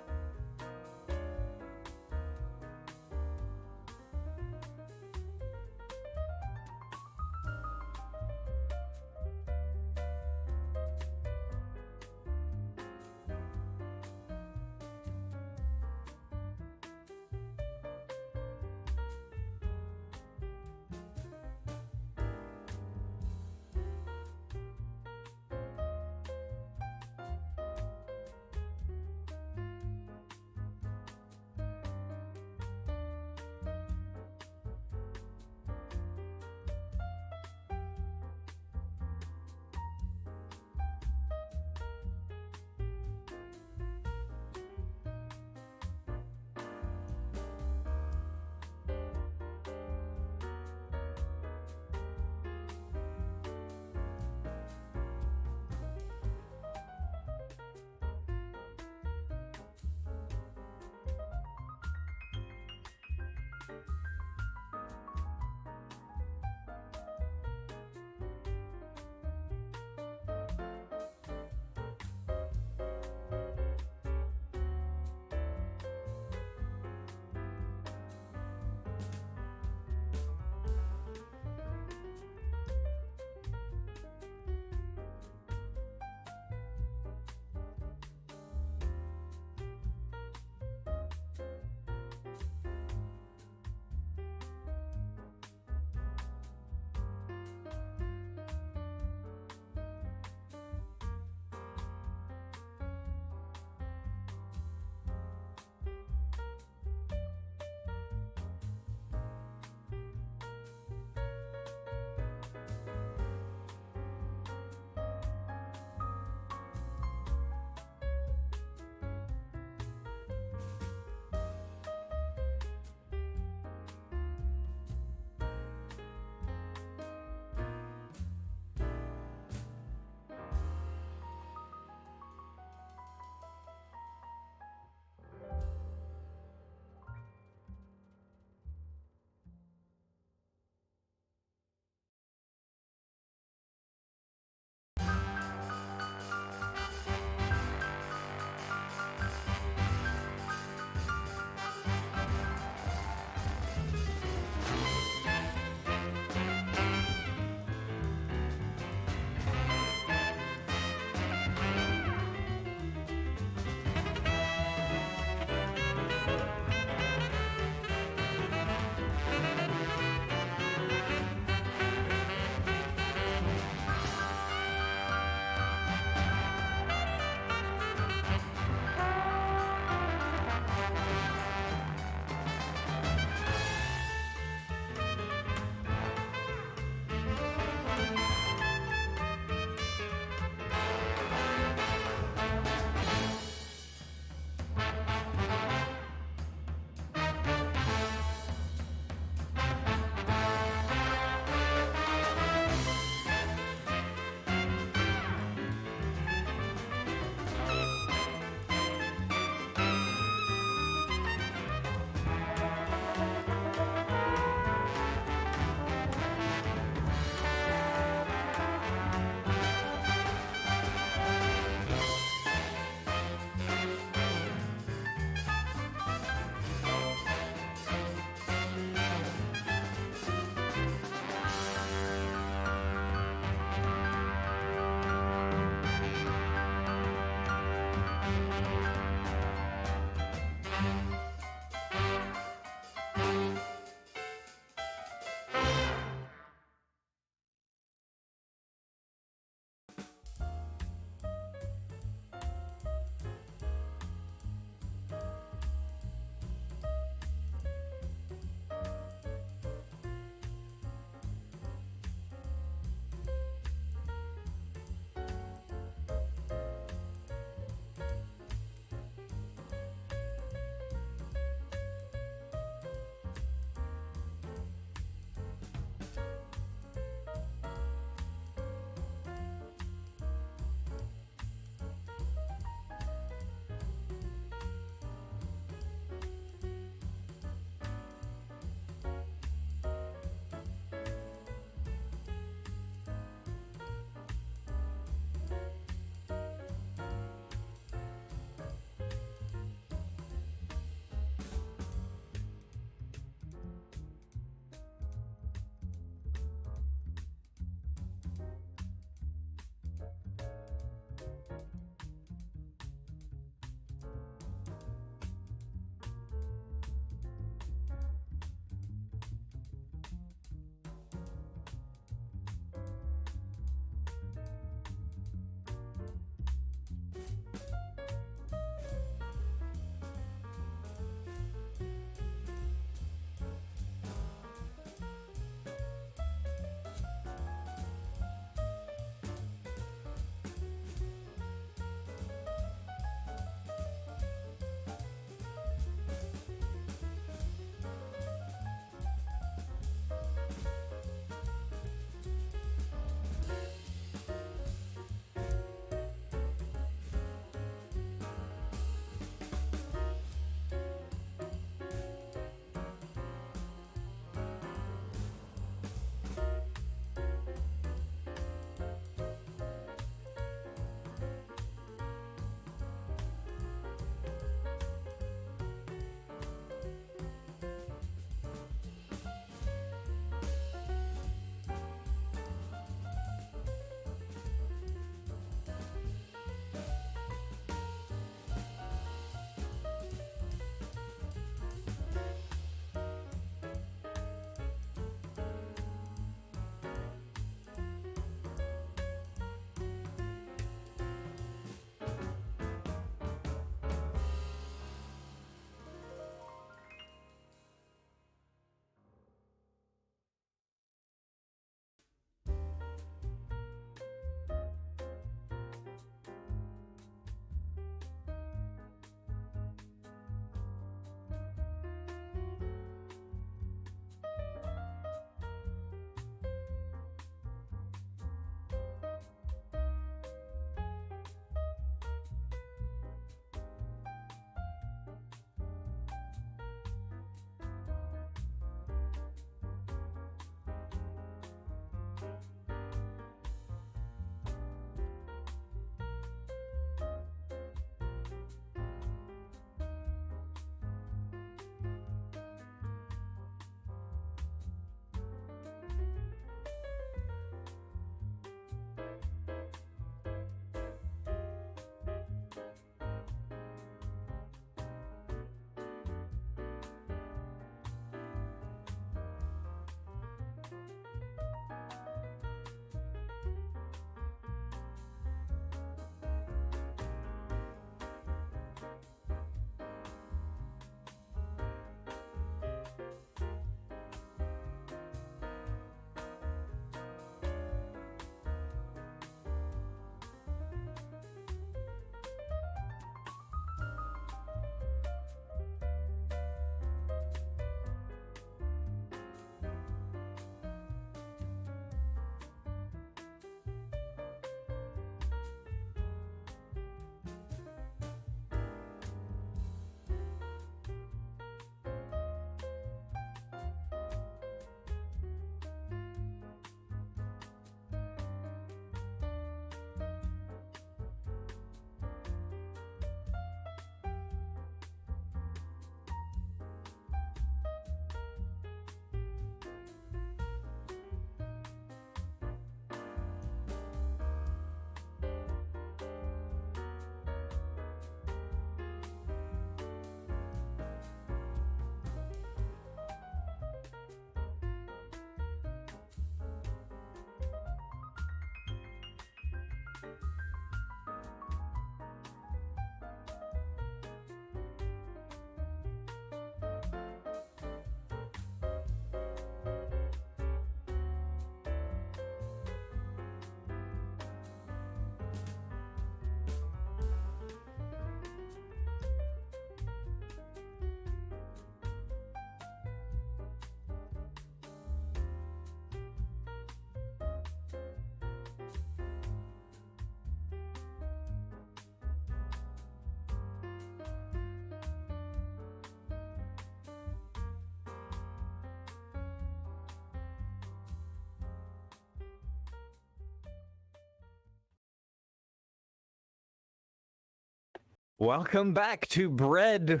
Welcome back to Bread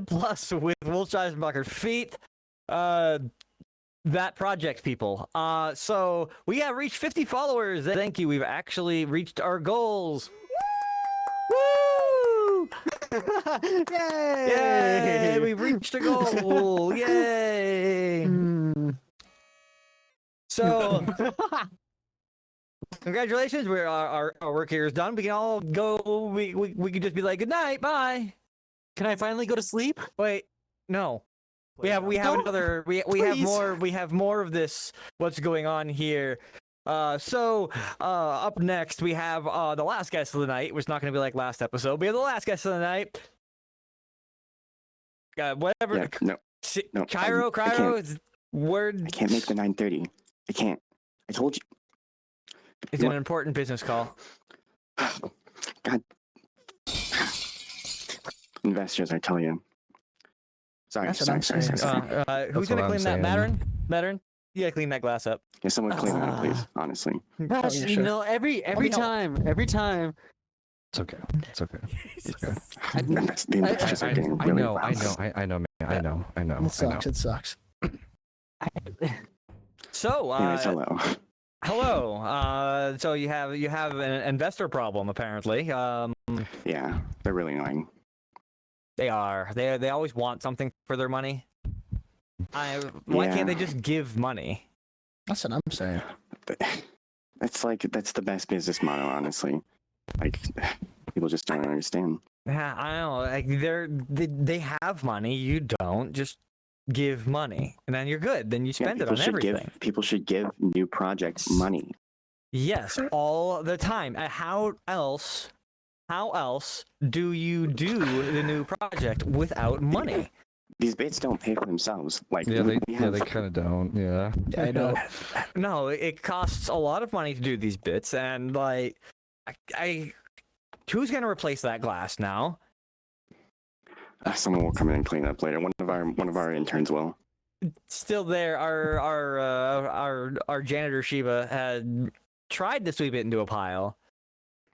Plus with Wolfscheisenbacher Feet. That project, people. So we have reached 50 followers. Thank you. We've actually reached our goals. Woo! Yay! We've reached a goal. Yay! So, congratulations. Our work here is done. We can all go. We can just be like, good night, bye. Can I finally go to sleep? Wait, no. We have another. We have more of this. What's going on here? So up next we have the last guest of the night. It's not going to be like last episode. We have the last guest of the night. Whatever. Yeah, no, Cairo is word. I can't make the 9:30. I can't. I told you. It's an important business call. God. Investors, I tell you. Sorry. That's what I'm saying. Who's That's going to what clean that? I'm saying. Mattern? You gotta clean that glass up. Yeah, someone clean that, please. Honestly. Gosh, yeah, you sure. know, every time. It's okay. It's okay. It's okay. The investors are getting really loud. I know, man. I know. It sucks. It sucks. So, Anyways, hello. hello. So you have an investor problem apparently. Yeah, they're really annoying. They are. They always want something for their money. Why can't they just give money? That's what I'm saying. That's the best business model, honestly. Like, people just don't understand. Yeah, I know. Like they have money. You don't. Just give money, and then you're good. Then you spend it on everything. People should give new projects money. Yes, all the time. How else do you do the new project without money? These bits don't pay for themselves. Like, they kind of don't. Yeah. I know. No, it costs a lot of money to do these bits, and like, who's gonna replace that glass now? Someone will come in and clean up later. One of our interns will. Still there, our janitor Shiba had tried to sweep it into a pile.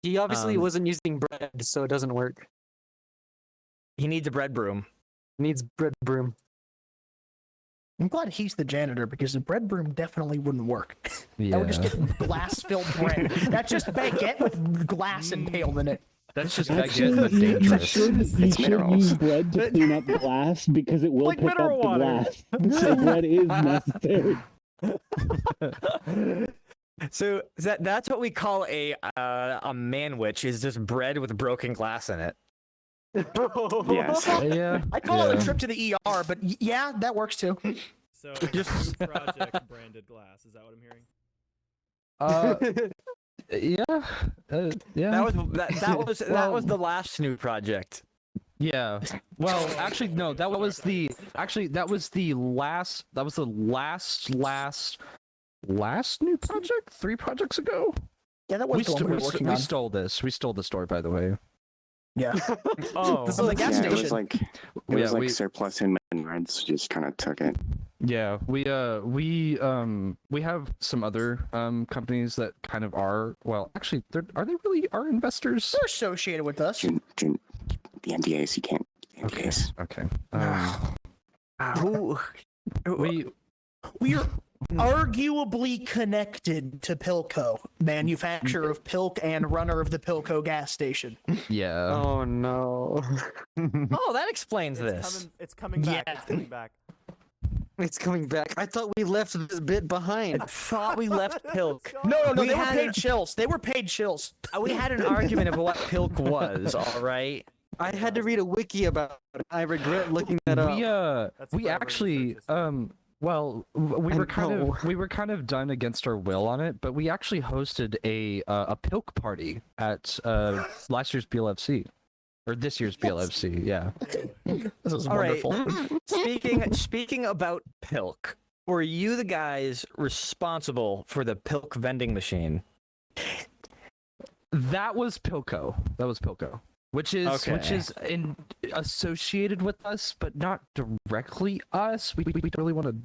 He obviously wasn't using bread, so it doesn't work. He needs a bread broom. Needs bread broom. I'm glad he's the janitor because the bread broom definitely wouldn't work. Yeah. That would just get glass-filled bread. That's just baguette with glass impaled in it. That's just Actually, baguette, but you dangerous. should minerals. use bread to clean up glass because it will Like pick up mineral the water. glass. So bread is necessary. So that's what we call a manwich, is just bread with broken glass in it. Yes. Yeah. I call it a trip to the ER, but yeah, that works too. So Just- new project branded glass. Is that what I'm hearing? Yeah. Yeah. That was the last new project. Yeah. Well, actually, no. That was the last new project. 3 projects ago. Yeah, that was the one we were working on. We stole this. We stole the story, by the way. Yeah. Oh, So the gas Yeah, station. it was like surplus in Menards, just kind of took it. Yeah, we have some other companies that kind of are, well, actually, are they really our investors? They're associated with us. The NDAs, you can't. NDAs. Okay. We are arguably connected to Pilco, manufacturer of Pilk and runner of the Pilco gas station. Yeah. Oh no. Oh, that explains this. It's coming back. Yeah. It's coming back. It's coming back. I thought we left this bit behind. I thought we left Pilk. No, We they were had paid chills. They were paid chills. We had an argument about what Pilk was, all right? I had to read a wiki about it. I regret looking that up. That's We forever actually research. well, we were kind of done against our will on it, but we actually hosted a Pilk party at last year's BLFC. Or this year's BLFC, yeah. This is All right. wonderful. Speaking about Pilk, were you the guys responsible for the Pilk vending machine? That was Pilco. Which is associated with us, but not directly us. We don't really want to.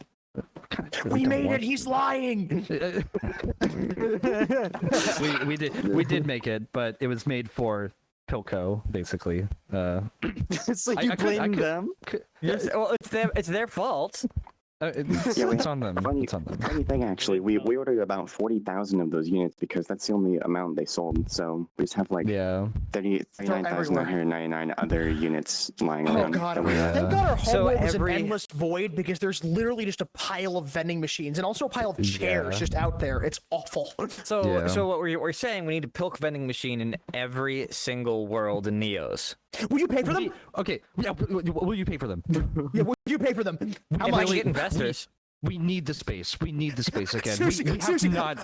We made it. He's lying. we did make it, but it was made for Pilco, basically. It's like I- you I could- I blame could- them. Yes, well, it's their fault. It's, we it's on them. Funny, It's on them. funny thing, actually, we ordered about 40,000 of those units because that's the only amount they sold. So we just have like Yeah. 39,999 other units lying Oh around. god! that we- Thank God our So homeworld was every- an endless void because there's literally just a pile of vending machines and also a pile of chairs Yeah. just out there. It's awful. So Yeah. so what we're saying, we need a pilk vending machine in every single world in Neos. Will you pay for them? Okay. Yeah, will you pay for them? Yeah, will you pay for them? How If we much? get investors. We need the space. We need the space again. Seriously, we have seriously. not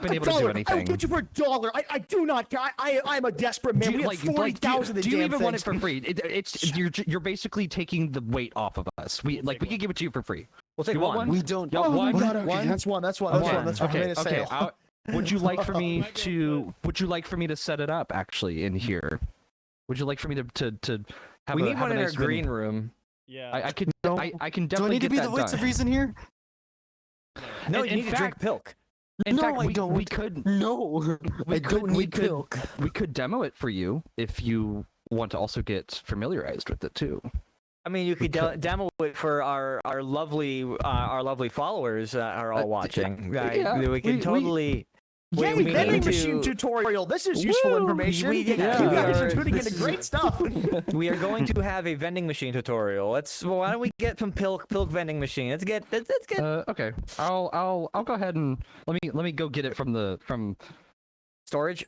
been able to do $1. I will anything. get you for $1. I do not. I'm a desperate man. Do We you, have like, 40,000 do you damn even want it things. for free? It's you're basically taking the weight off of us. We could give it to you for free. We'll take You want one. We don't. Yeah, Oh one, my god! Okay, one. that's one. That's one. That's Okay, one. That's one. I made a okay. sale. Would you like for me to? Would you like for me to set it up actually in here? Would you like for me to have We a, need have one a in nice our green room. Yeah. I can No. I can Do I definitely need to get be that the voice done. of reason here? No, In you need to drink fact- pilk. In No, fact, I we don't. could No, we I could don't we need could milk. we could demo it for you if you want to also get familiarized with it too. I mean, you could demo it for our lovely followers that are all watching. Right? yeah, We can we- totally. Yay, we vending need to- machine tutorial. This is useful information. we- you yeah, guys we are are- tuning this into is- great stuff. We are going to have a vending machine tutorial. Why don't we get some pilk vending machine? Let's get. Okay, I'll go ahead and let me go get it from Storage.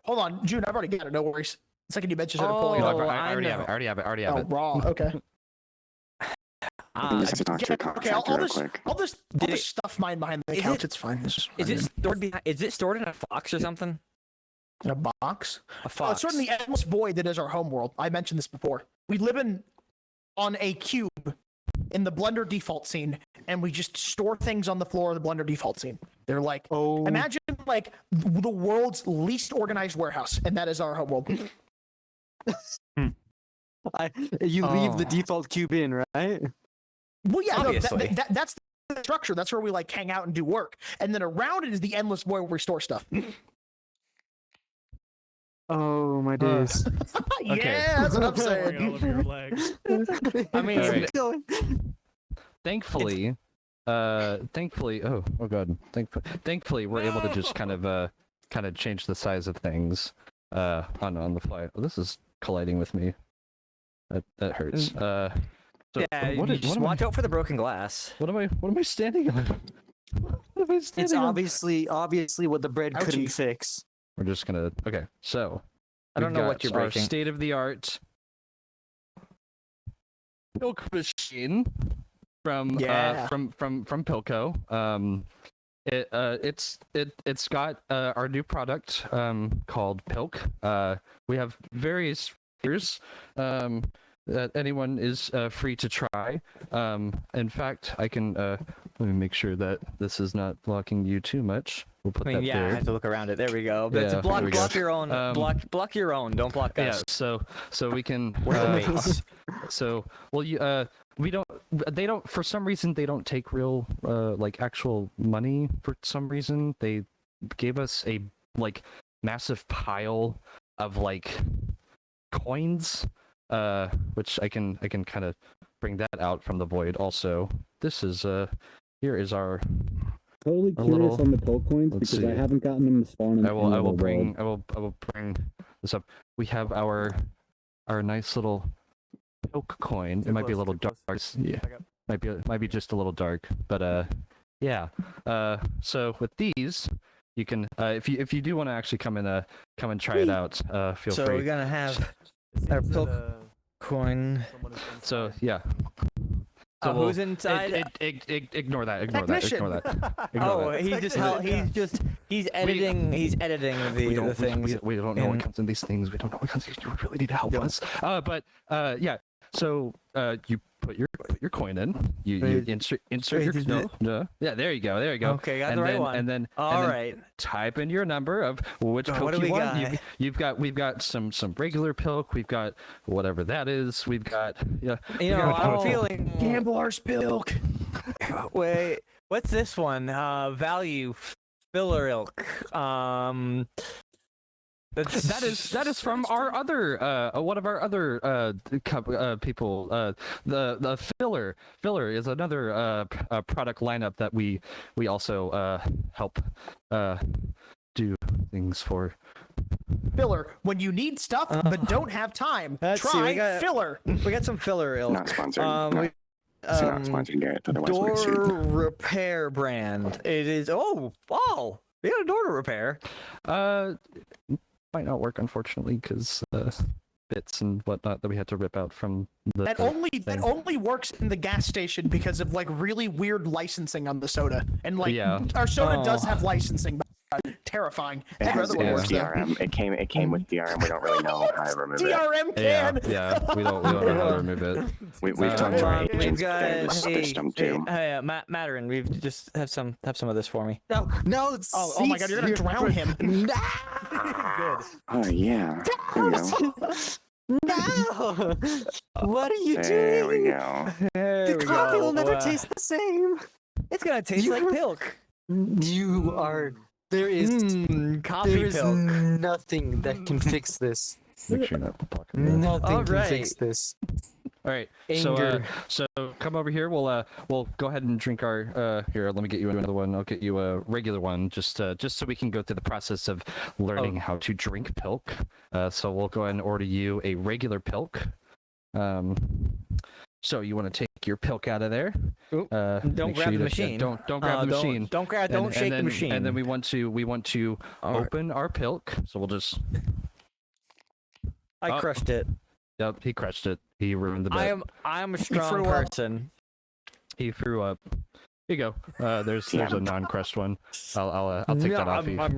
Hold on, June. I've already got it. No worries. The second you mentioned it, I'm pulling it Oh, up. I already have it. know. I already have Oh, it. raw. Okay. I just have to talk to a Okay, contractor real quick. I'll just Did it- stuff mine behind the is couch. it- It's fine. This Is it fine. stored? Is it stored in a box or something? in a box? A It's fox. sort of the endless void that is our homeworld. I mentioned this before. We live on a cube in the Blender default scene, and we just store things on the floor of the Blender default scene. They're like, Oh, imagine like the world's least organized warehouse, and that is our homeworld. you leave the Oh. default cube in, right? Well, yeah, no, Obviously. that's the structure. That's where we like hang out and do work, and then around it is the endless void where we store stuff. Oh my days. Yeah, that's what I'm Covering saying. all of your legs. I mean, Alright. Going. Thankfully, oh god, thankfully we're able to just kind of change the size of things on the fly. Oh, this is colliding with me. That hurts. So yeah. what You is- just what am I- watch out for the broken glass. What am I standing on? What am I standing It's on? obviously what the bread couldn't Ouchie. fix. We're just gonna okay. So I don't we've know what got you're our breaking. state of the art milk machine from Yeah. from Pilco. It's got our new product called Pilk. We have various flavors that anyone is free to try. In fact, I can let me make sure that this is not blocking you too much. We'll put I mean, that yeah, I there. have to look around it. There we go. Yeah, That's there block we go. block your own. Block your own. Don't block Yeah, us. so we can We're the mates. so we don't they don't for some reason they don't take real like actual money for some reason. They gave us a like massive pile of like coins which I can kind of bring that out from the void also. This is here is our Totally A curious little- on the pill coins let's because see. I haven't gotten them to spawn in I will any other bring world. I will bring this up. We have our nice little Pilk coin. It might be a little dark. Yeah. Might be just a little dark, but yeah. So with these, you can if you do want to actually come and try it out, feel So free. we're gonna have It our seems that, pilk coin. someone is So inside. yeah. So we'll- who's inside? Ignore that. Technician. Ignore that. Ignore Oh, that. he's editing. He's editing the things. We don't know what in- comes in these things. We don't know what comes. You really need to help Yeah. us. But yeah. So you put your coin in. You Wait, insert wait, your is no. Yeah, there you go. There you go. Okay, got and the right then, one. And then All and then right. type in your number of which Oh, pilk what do you we want. got? We've got some regular pilk. We've got whatever that is. We've got yeah. You know, got I'm pilk. feeling. Gambler's pilk. Wait, what's this one? Value filler ilk. That is from our other one of our other people. The filler is another product lineup that we also help do things for. Filler. When you need stuff but don't have time, let's see, try filler. We got some filler ilk. Not sponsored. We- Not sponsored, Garrett. Otherwise, we'll get Door sued. repair brand. It is. Oh, wow. We got a door to repair. Might not work, unfortunately, because bits and whatnot that we had to rip out from the. That only works in the gas station because of like really weird licensing on the soda, and like our soda does have licensing. But terrifying. It has Other one works, though. DRM. It came with DRM. We don't really know how to remove it. DRM can. Yeah, we don't know how to remove it. We've talked to our We've agents. got They're just stitched them too. Mattern. We've just have some of this for me. No. Oh my god, you're gonna drown him. Oh yeah. There we go. No! What are you There we doing? go. The coffee will never taste the same. It's gonna taste like milk. You are. There is. Coffee There is milk. nothing that can fix this. Make sure not to talk about it. Nothing can Alright. fix this. All right, Anger. so come over here. We'll go ahead and drink our here. Let me get you another one. I'll get you a regular one, just so we can go through the process of learning how to drink pilk. So we'll go ahead and order you a regular pilk. So you want to take your pilk out of there. Oop, make don't sure grab you the machine. Don't grab the machine. Don't shake the machine. And then we want to All right. open our pilk. So we'll just. I crushed it. Yep, he crushed it. He ruined the bit. I am a strong threw up. person. He threw up. Here you go. There's a non-crushed one. I'll take that off you. I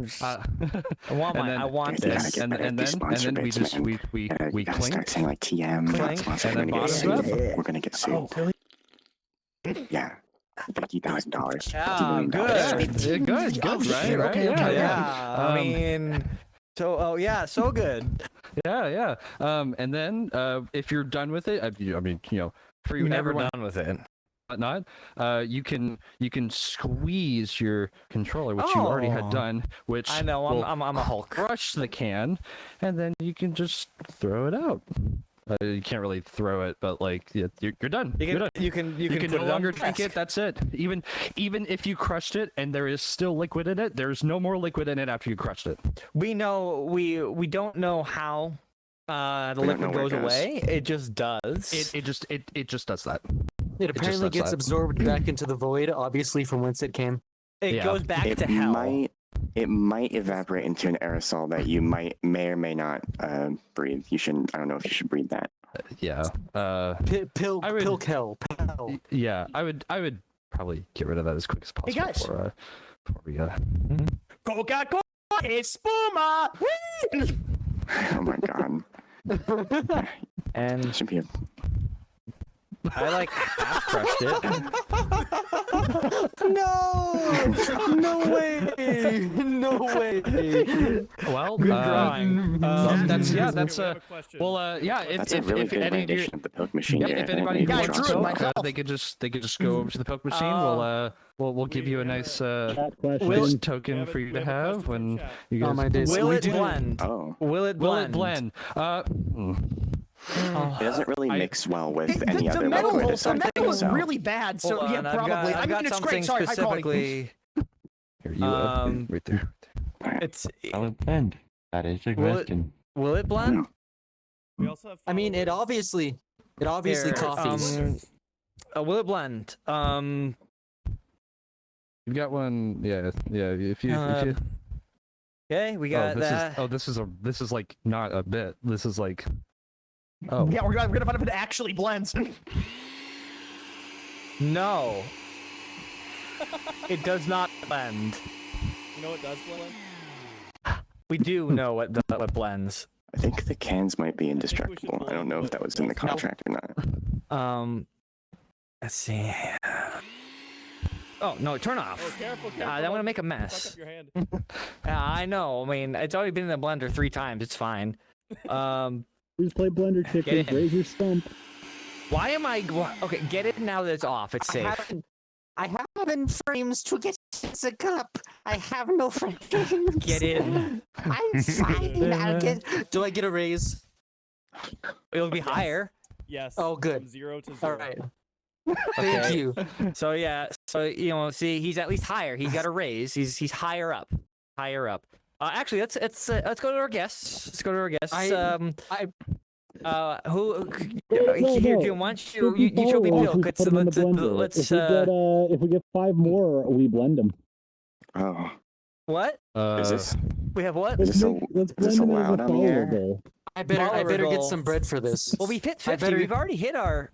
want and then- I want You gotta this. get and rid of then these sponsor we bits, just man. we You gotta clink. start saying like TM. We're not Clink, sponsored. and We're then gonna get bottoms sued. up. We're gonna get Oh, sued. really? Yeah. $50,000. Yeah, $50 million. good. Good, Oh, right, shit, right, okay, yeah, okay, Yeah, I Um, mean, so good. Yeah. And then if you're done with it, I mean, for You're never everyone done with it. whatnot, you can squeeze your controller, which you already had Oh. done, which I know. will I'm a Hulk. crush the can, and then you can just throw it out. You can't really throw it, but like you're done. You're done. You can You can put no it on longer your drink desk. it. That's it. Even if you crushed it and there is still liquid in it, there's no more liquid in it after you crushed it. We know we don't know how the We don't liquid know where it goes goes. away. It just does. It just does that. It apparently does gets that. absorbed back into the void, obviously from whence it came. It yeah. goes back It to hell. might evaporate into an aerosol that you may or may not breathe. You shouldn't. I don't know if you should breathe that. Yeah. Pilk I would- hell. Pal. Yeah. I would probably get rid of that as quick as possible. Hey, guys. Before we Coca-Cola espuma. Woo! Oh my god. And Should be a I like half crushed it. No way! No way! Well, Good drawing. that's We yeah. have That's a question. well, yeah. That's a really good any of your, rendition of the Pilk machine. yeah, Garrett. if anybody Maybe Yeah, I wants drew to it go, myself. they could just go over to the Poke machine. We'll give you a nice Chat question. nice We token have a- for you we to have a question have from when chat. you Oh guys. my days. Will We it do- blend? Oh, Will it Will blend? it blend? it doesn't really mix well with The any other metal, liquid. the aside metal from is so. really bad, so Hold yeah, on, I've probably. got- I've I got mean, it's something great. Sorry, high quality. specifically. Here, you right there. It's blend. That is a Will it- will it blend? We also have I mean, it followers. obviously Here, coffees. will it blend? You've got one. Yeah. If you. Okay, we got that. This is like not a bit. This is like. Oh. Yeah, we're gonna find out if it actually blends. No. It does not blend. You know what does blend? We do know what blends. I think the cans might be think we should indestructible. I don't know if that was in the blend it. contract or not. Let's see. Oh no! Turn off. Oh, careful. I'm gonna make a Fuck mess. up your hand. Yeah, I know. I mean, it's already been in the blender 3 times. It's fine. Please play Blender Get Chicken. in. Raise your stump. Why am I? Okay, get it now that it's off. It's safe. I have in frames to get It's a cup. I have no friends. Get in. I'm fine. I'll get. Do I get a raise? It'll be higher. Yes. Oh, good. From 0 to 0. All right. Thank Okay. you. So yeah, so see, he's at least higher. He's got a raise. He's higher up. Higher up. Actually, let's go to our guests. Let's go to our guests. Who? Here, Jim, why don't you show me Bill? If we get 5 more, we blend them. Oh, What? is this We have what? Is this Let's is this blend them as allowed a on the air? follow I better get Vulnerable. some bread for this. Well, we hit I 50. better- We've already hit our.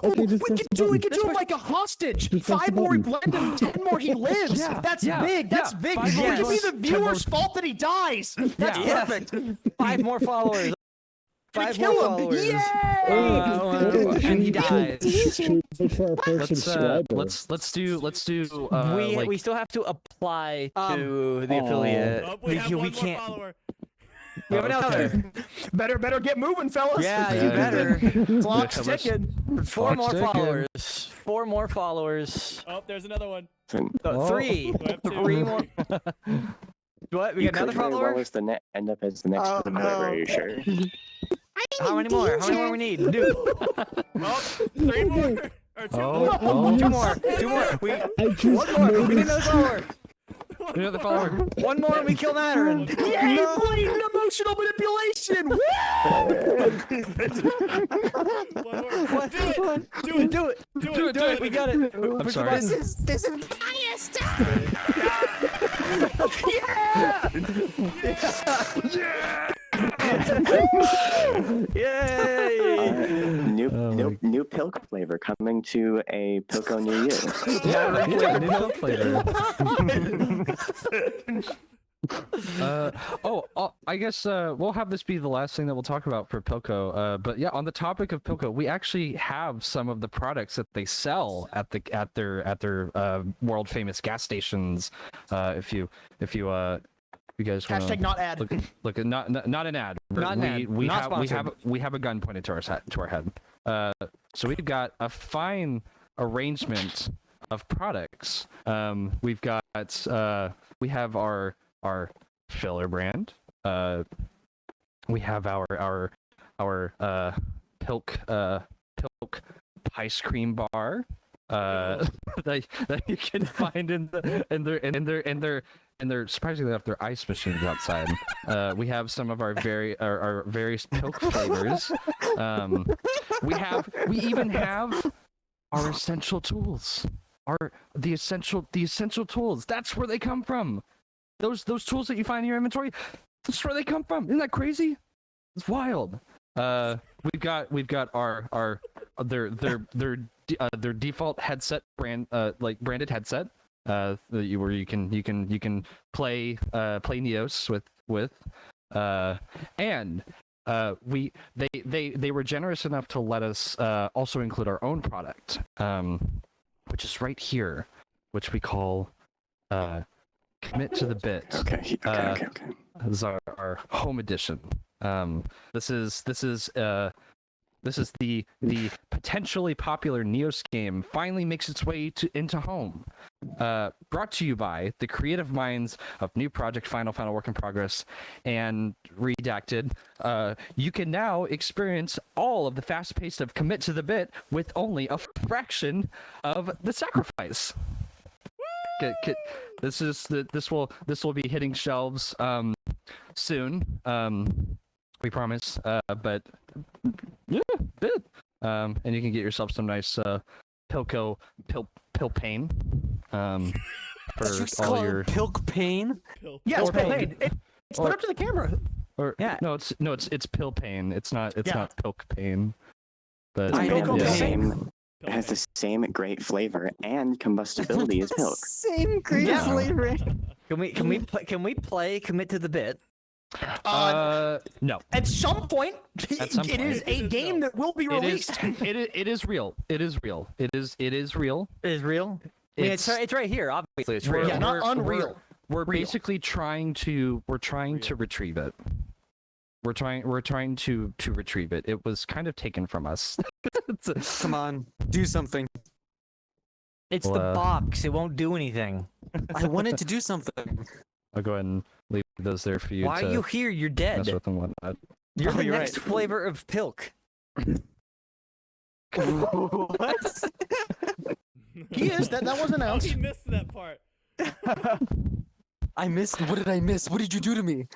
Okay, just we press could the do button. him like a hostage. Just press 5 the more, we button. blend him. 10 more, he lives. Yeah, That's yeah, big. That's yeah. big. 5 It more could be the 10 viewer's fault that he dies. That's Yeah. perfect. 5 more followers. We 5 kill more him. followers. Yay! And he dies. Should we push for our first subscriber? Let's do We still have to apply Um, to the affiliate. Oh, we have one more can't. follower. We have another. Better get moving, fellas. Yeah, you better. Clock's Yeah, let's- ticking. 4 more Clock's ticking. followers. 4 more followers. Oh, there's another one. Oh. 3. We have 2. 3 more. What? We You got another could very follower? well as the net end up as the next Oh, subscriber. Are you no. sure? How many more? How many more we need? Dude. Oh, 3 more. Or 2 Oh, more. oh. 2 more. 2 more. We. I just One more. We need noticed- another follower. Another follower. One more and we kill Mattern. Yay, blatant emotional manipulation. Woo! One more. Do it. Do it. Do it. Do Do it. it. We got it. I'm Push the sorry. button. This is Yay! New Pilk flavor coming to a Pilko near you. I guess we'll have this be the last thing that we'll talk about for Pilko. But yeah, on the topic of Pilko, we actually have some of the products that they sell at their world famous gas stations. If you guys want Hashtag not ad. look at not an ad. Not an ad. We Not have sponsored. we have a gun pointed to our head. So we've got a fine arrangement of products. We've got we have our filler brand. We have our Pilk ice cream bar that you can find in their surprisingly enough their ice machines outside. We have some of our various Pilk flavors. We even have our essential tools. The essential tools. That's where they come from. Those tools that you find in your inventory. That's where they come from. Isn't that crazy? It's wild. We've got their default headset brand like branded headset where you can play Neos with and they were generous enough to let us also include our own product, which is right here, which we call Commit to the Bit. Okay. This is our home edition. This is the potentially popular Neos game finally makes its way into home. Brought to you by the creative minds of New Project Final Work in Progress and Redacted. You can now experience all of the fast pace of Commit to the Bit with only a fraction of the sacrifice. This will be hitting shelves soon. We promise. But yeah, bit. And you can get yourself some nice Pilko Pilpain. For all your Pilk pain. Yeah, it's Or pain. paid. It's put Or- up to the camera. or Yeah. it's Pilpain. It's not Yeah. Pilk Pain. But I It know has the Pilko same. It has the same great flavor and combustibility as Pilk. Same great Yeah. flavor. Can we play Commit to the Bit? No. At some point, At some it is point. a game that will be It is. released. It is real. It is real. It is real. It is real. I mean, it's right here. Obviously, it's real. Yeah, not unreal. We're Real. basically trying to retrieve it. We're trying to retrieve it. It was kind of taken from us. Come on, do something. It's Well, the box. It won't do anything. I wanted to do something. I'll go ahead and leave those there for you Why to are you here? You're mess dead. with and whatnot. You're Oh, the you're next right. flavor of Pilk. What? He is. That was Oh, announced. he missed that part. I missed. What did I miss? What did you do to me?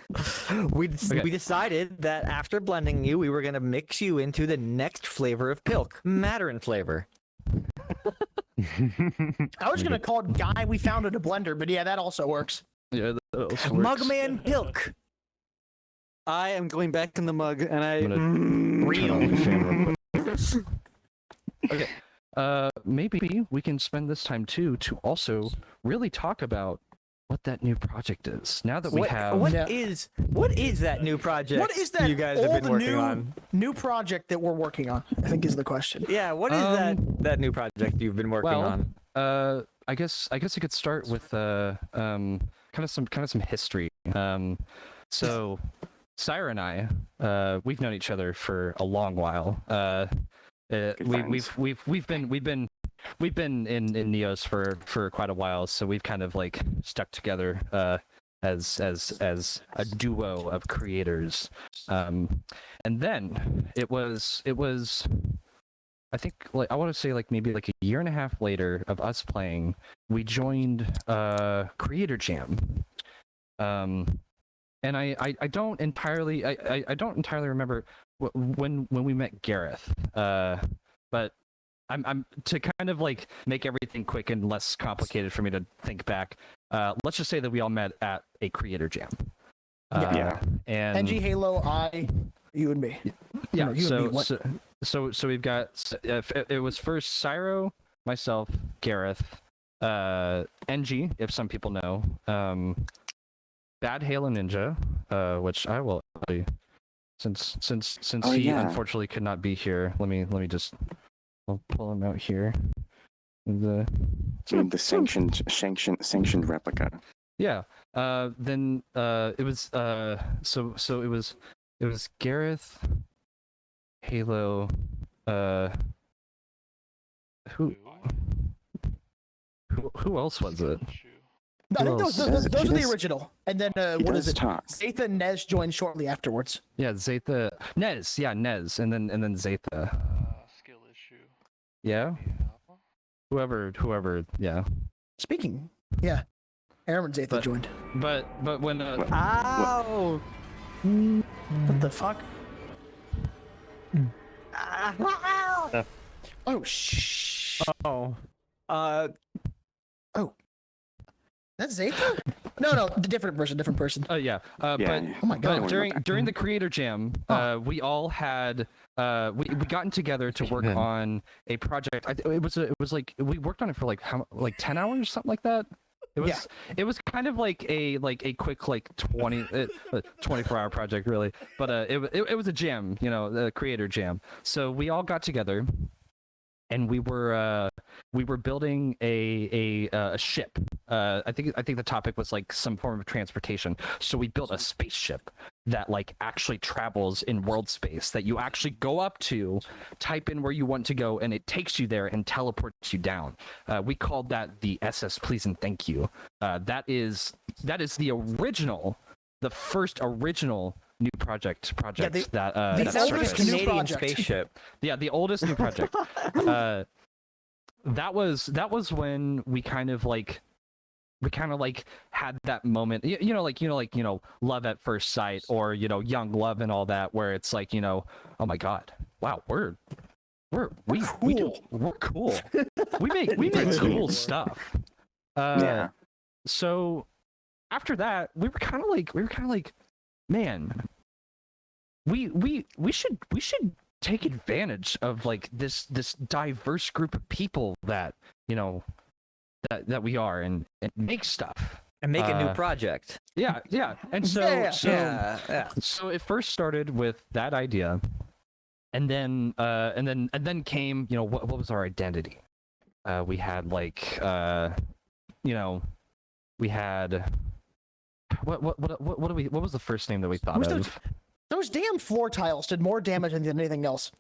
We Okay. we decided that after blending you, we were gonna mix you into the next flavor of Pilk, Mandarin flavor. I was gonna call it guy we found at a blender, but yeah, that also works. Yeah, that also works. Mugman Pilk. I am going back in the mug, and I. I'm gonna Real. turn off the fan real quick. Okay. Maybe we can spend this time too to also really talk about what that new project is. Now that we have What Yeah. is that new project? What is that? you guys have all been the working new on? new project that we're working on? I think is the question. Yeah, what is that new project you've been working well, on? I guess I could start with kind of some history. So Syra and I, we've known each other for a long while. We've been in Neos for quite a while, so we've kind of like stuck together as a duo of creators. And then it was I think like I want to say like maybe like a year and a half later of us playing, we joined Creator Jam. And I don't entirely I don't entirely remember when we met Gareth. But I'm to kind of like make everything quick and less complicated for me to think back. Let's just say that we all met at a Creator Jam. Yeah. And NG Halo, you and me. yeah, No, you and me, what? so we've got it was first Cyro, myself, Gareth, NG, if some people know, Bad Halo Ninja, which I will actually, since Oh, he yeah. unfortunately could not be here, let me just I'll pull him out here. The The sanctioned replica. yeah. Then it was so it was Gareth, Halo, who else was it? I think Who those else? are He the does- original. And then He what does is it? talk. Zatha and Nez joined shortly afterwards. Yeah, Zatha, Nez, yeah, Nez, and then Zatha. Skill issue. Yeah, Yeah. whoever, yeah. Speaking, yeah, Aaron and Zatha But- joined. But when Ow! What the fuck? Oh shh. Oh. That's Zatha? No, the different person. yeah, Yeah. but Oh my god. But during the Creator Jam, we all had we gotten together to work on a project. It was like we worked on it for like 10 hours, something like that. It was kind of like a quick like 24-hour project really, but it was a jam, you know, the Creator Jam. So we all got together, and we were building a ship. I think the topic was like some form of transportation. So we built a spaceship that like actually travels in world space, that you actually go up to, type in where you want to go, and it takes you there and teleports you down. We called that the SS Please and Thank You. That is the first original new project the that the that oldest surfaced. new Canadian project. spaceship. Yeah, the oldest new project. That was when we kind of like had that moment, you know, love at first sight, or you know, young love and all that, where it's like, you know, oh my god, wow, we're cool. we make cool stuff. Yeah. So after that, we were kind of like, man, we should take advantage of like this diverse group of people that, you know, that we are, and make stuff And make a new project. yeah. And so Yeah. so it first started with that idea, and then came, you know, what was our identity? We had like you know, we had what was the first name that we thought of? Those damn floor tiles did more damage than anything else.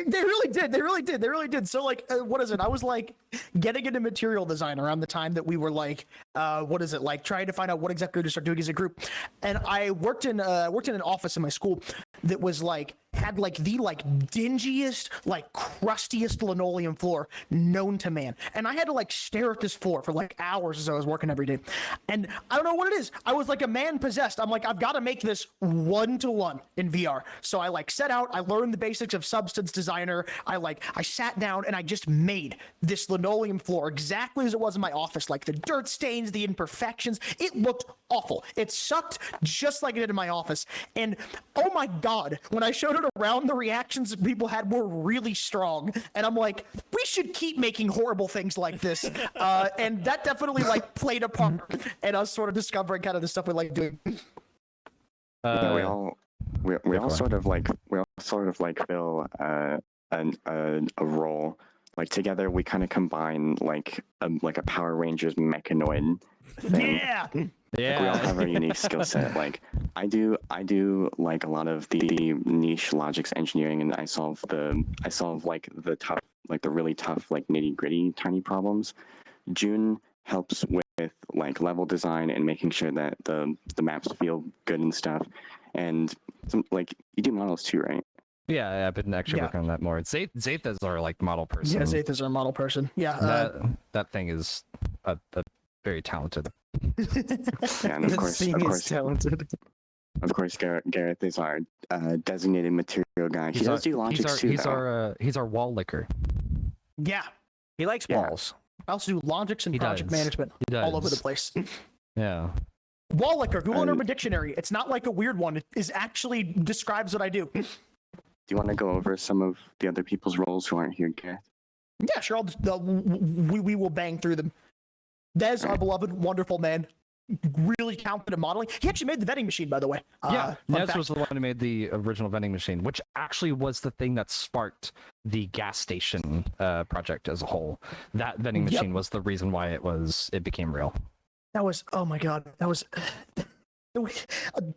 They really did. They really did. They really did. So like, what is it? I was like getting into material design around the time that we were like, what is it? Like trying to find out what exactly to start doing as a group. And I worked in an office in my school that was like had like the like dingiest, like crustiest linoleum floor known to man. And I had to like stare at this floor for like hours as I was working every day. And I don't know what it is. I was like a man possessed. I'm like, I've got to make this 1-to-1 in VR. So I like set out, I learned the basics of Substance Designer. I sat down and I just made this linoleum floor exactly as it was in my office, like the dirt stains, the imperfections. It looked awful. It sucked just like it did in my office. And oh my God, when I showed it around, the reactions that people had were really strong. And I'm like, we should keep making horrible things like this. And that definitely like played a part in us sort of discovering kind of the stuff we like doing. Yeah, we all sort of like fill a role. Like together, we kind of combine like a Power Rangers mechanoid thing. Yeah. Like, we all have our unique skill set. Like I do like a lot of the niche logics engineering, and I solve like the tough, like the really tough, like nitty gritty tiny problems. June helps with like level design and making sure that the maps feel good and stuff. And like you do models too, right? Yeah, I've been actually working on that more. Zatha's our like model person. Yeah, Zatha's our model person. Yeah. That thing is a very talented. Yeah, and of course, talented. Of course, Gareth is our designated material guy. He does do logics too. He's our wall licker. Yeah. He likes walls. I also do logics and project management all over the place. Yeah. Wall licker, Google and Urban Dictionary. It's not like a weird one. It is actually describes what I do. Do you want to go over some of the other people's roles who aren't here, Gareth? Yeah, sure. We will bang through them. Des, our beloved, wonderful man, really talented at modeling. He actually made the vending machine, by the way. Yeah, Nez was the one who made the original vending machine, which actually was the thing that sparked the gas station project as a whole. That vending machine was the reason why it became real. That was, oh my God, that was...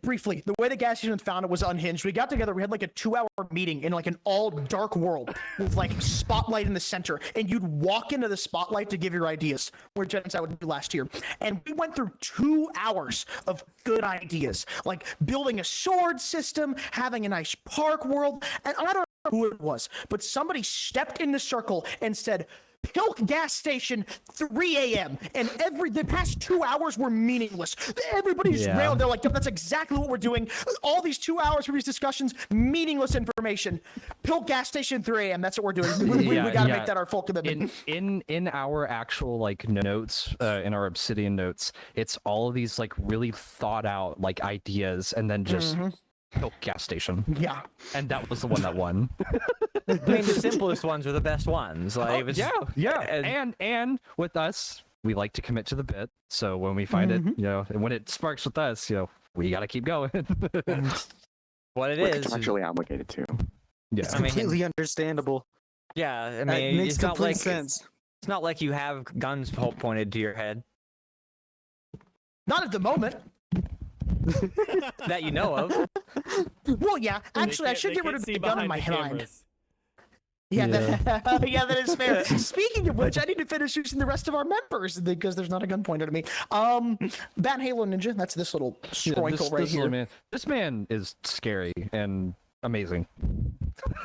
briefly, the way the gas station was founded was unhinged. We got together, we had like a 2-hour meeting in like an all dark world with like spotlight in the center, and you'd walk into the spotlight to give your ideas, where Jen and I would do last year. And we went through 2 hours of good ideas, like building a sword system, having a nice park world, and I don't know who it was, but somebody stepped in the circle and said, Pilk gas station, 3 a.m. And the past 2 hours were meaningless. Everybody just railed. They're like, that's exactly what we're doing. All these 2 hours for these discussions, meaningless information. Pilk gas station, 3 a.m. That's what we're doing. We got to make that our full commitment. In our actual like notes, in our Obsidian notes, it's all of these like really thought out like ideas, and then just Pilk gas station. Yeah. And that was the one that won. I mean, the simplest ones are the best ones. Like, and with us, we like to commit to the bit. So when we find it, and when it sparks with us, we got to keep going. What it We're is contractually obligated to. Yeah, it's completely understandable. Yeah, I mean, it makes it's not complete like sense. It's not like you have guns pointed to your head. Not at the moment. That you know of. Well, yeah. Actually, I should get rid of the gun in my mind. Yeah, that is fair. Speaking of which, I need to finish using the rest of our members because there's not a gun pointed at me. Bat Halo Ninja, that's this little sprinkle right here. Man. This man is scary and amazing.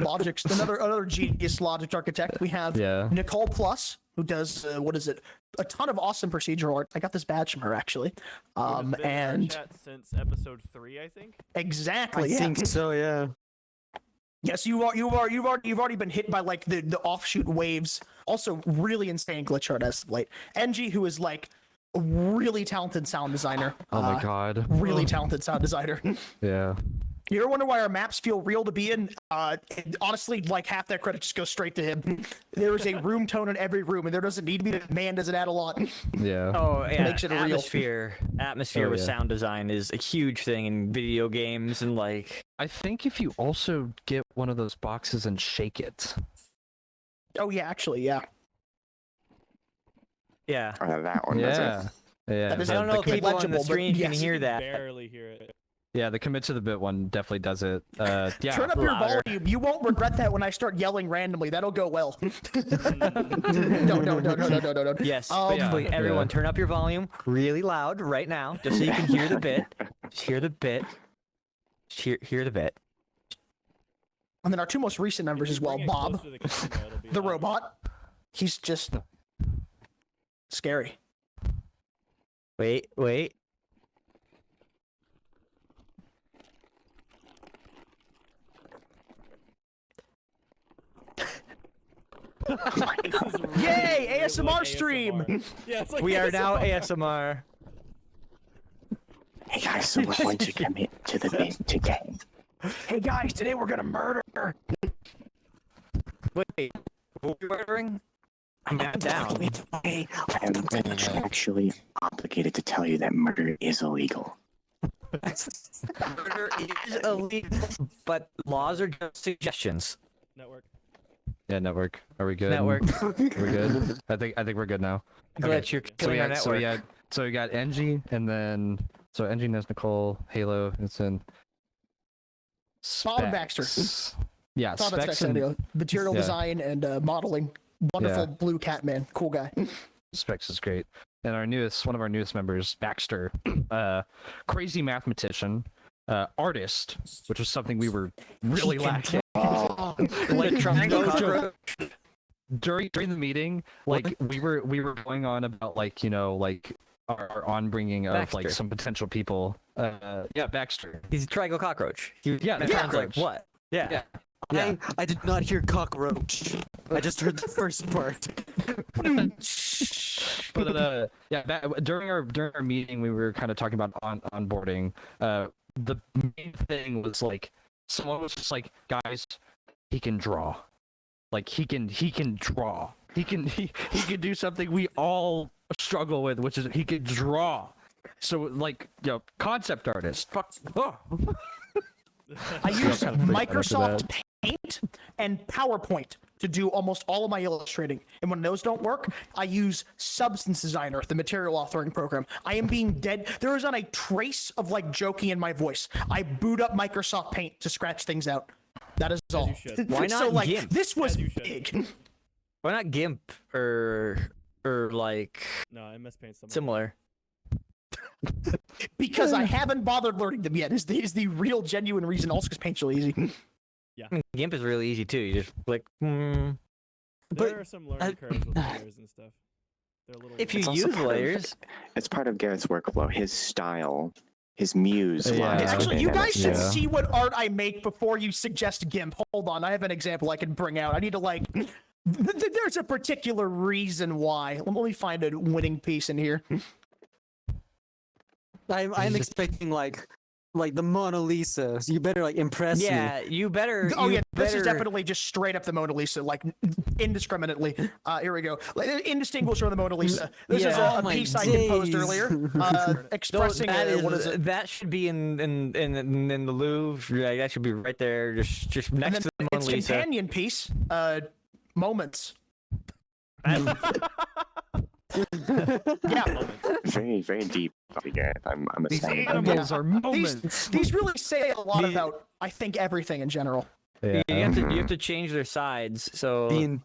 Logic's another genius logic architect. We have Nicole Plus, who does a ton of awesome procedural art. I got this badge from her actually. And and chat since episode 3, I think. Exactly. I think so. Yeah. Yes, you've already been hit by like the offshoot waves. Also, really insane glitch art as of late. NG, who is like a really talented sound designer. Oh my God. Really talented sound designer. Yeah. You ever wonder why our maps feel real to be in? Honestly, like half that credit just goes straight to him. There is a room tone in every room, and there doesn't need to be. The man doesn't add a lot. Yeah. Oh yeah. Makes it real. Atmosphere with sound design is a huge thing in video games, and like. I think if you also get one of those boxes and shake it. Oh yeah, actually, yeah. Yeah. That one. Yeah. Yeah. That is I don't know if people on the legible, stream but can yes. hear that. Barely hear it. Yeah, the commit to the bit one definitely does it. Yeah. Turn up your louder. volume. You won't regret that when I start yelling randomly. That'll go well. No. Yes. yeah, Wait, everyone, yeah. turn up your volume really loud right now, just so you can hear the bit. Just hear the bit. Just hear the bit. And then our two most recent members as well, Bring it Bob, closer to the camera, it'll be the louder. robot. He's just scary. Wait. This is really, Yay, really ASMR like stream. ASMR. Yeah, it's like We are now ASMR. ASMR. Hey guys, so we're going to commit to the bit today. Hey guys, today we're gonna murder. Wait, what are you ordering? I'm down. I am contractually obligated to tell you that murder is illegal. Murder is illegal, but laws are just suggestions. Network. Yeah, network. Are we good? Network. We're good. I think we're good now. Glitch, you're killing our network. So we got NG, and then NG knows Nicole, Halo, it's in. Bob and Baxter. Specs. Yeah, Bob and Specs Specs, and material yeah. design and modeling. Wonderful Yeah. blue cat man, cool guy. Specs is great. And one of our newest members, Baxter, crazy mathematician, artist, which was something we were really lacking. Like triangle cockroach. During the meeting, like we were going on about our onbringing of like Baxter. some potential people. Yeah, Baxter. He's a triangle cockroach. He, Yeah, it the sounds like cockroach. what? Yeah. Yeah. Yeah. I did not hear cockroach. I just heard the first part. But during our meeting, we were kind of talking about onboarding. The main thing was like someone was just like, guys, he can draw. Like he can draw. He can do something we all struggle with, which is he can draw. So like, concept artist. Fuck. Oh. I use kind of freaked out after Microsoft Paint and PowerPoint to do almost all of my illustrating. And when those don't work, I use Substance Designer, the material authoring program. I am being dead. There is not a trace of like joking in my voice. I boot up Microsoft Paint to scratch things out. That is all. you should. Why So not like GIMP? this was As you should. big. Why not GIMP or like No, MS Paint's somewhere. similar? Because I haven't bothered learning them yet. Is the real genuine reason. Also because Paint's really easy. I mean, GIMP is really easy too. You just click. There But are some learning curves with layers and stuff. They're a little. If you It's also use part of- layers, It's part of Garrett's workflow, his style, his muse. Yeah. lies Actually, within you MS guys should Paint. see what art I make before you suggest GIMP. Hold on, I have an example I can bring out. I need to like. There's a particular reason why. Let me find a winning piece in here. I'm expecting like the Mona Lisa. So you better like impress me. yeah, you better. Oh you yeah, this is better- definitely just straight up the Mona Lisa, like indiscriminately. Here we go. Like, indistinguishable from the Mona Lisa. This is Yeah. a Oh my piece I composed days. earlier, No, expressing that is, what is it? that should be in the Louvre. Like, that should be right there, just And next then to the Mona its Lisa. companion piece, moments. Yeah, Very, very deep, Garrett. I'm a These fan. animals are moments. these really say a lot about I think everything in general. Yeah. You have to change their sides. So The these in-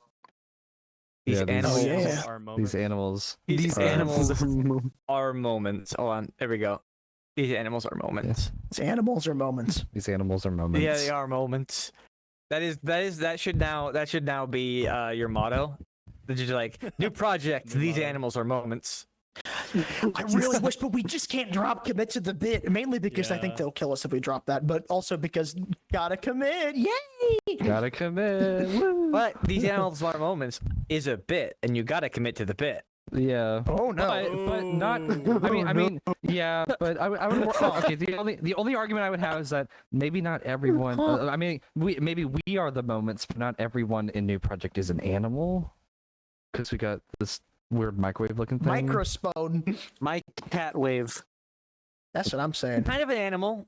Yeah, these- animals yeah. Are moments. These animals. These are- animals are moments. Hold on, there we go. These animals are moments. It's animals or moments. These animals are moments. Yeah, they are moments. That should now be your motto. That you're like, new project. These animals are moments. I really wish, but we just can't drop commit to the bit. Mainly because I think Yeah. they'll kill us if we drop that, but also because gotta commit. Yay! Gotta commit. Woo. But these animals are moments is a bit, and you gotta commit to the bit. Yeah. Oh no! But not. I mean, yeah. But I would more. Okay. The only argument I would have is that maybe not everyone. I mean, maybe we are the moments, but not everyone in New Project is an animal. Because we got this weird microwave-looking thing. Microspone. My cat wave. That's what I'm saying. Kind of an animal.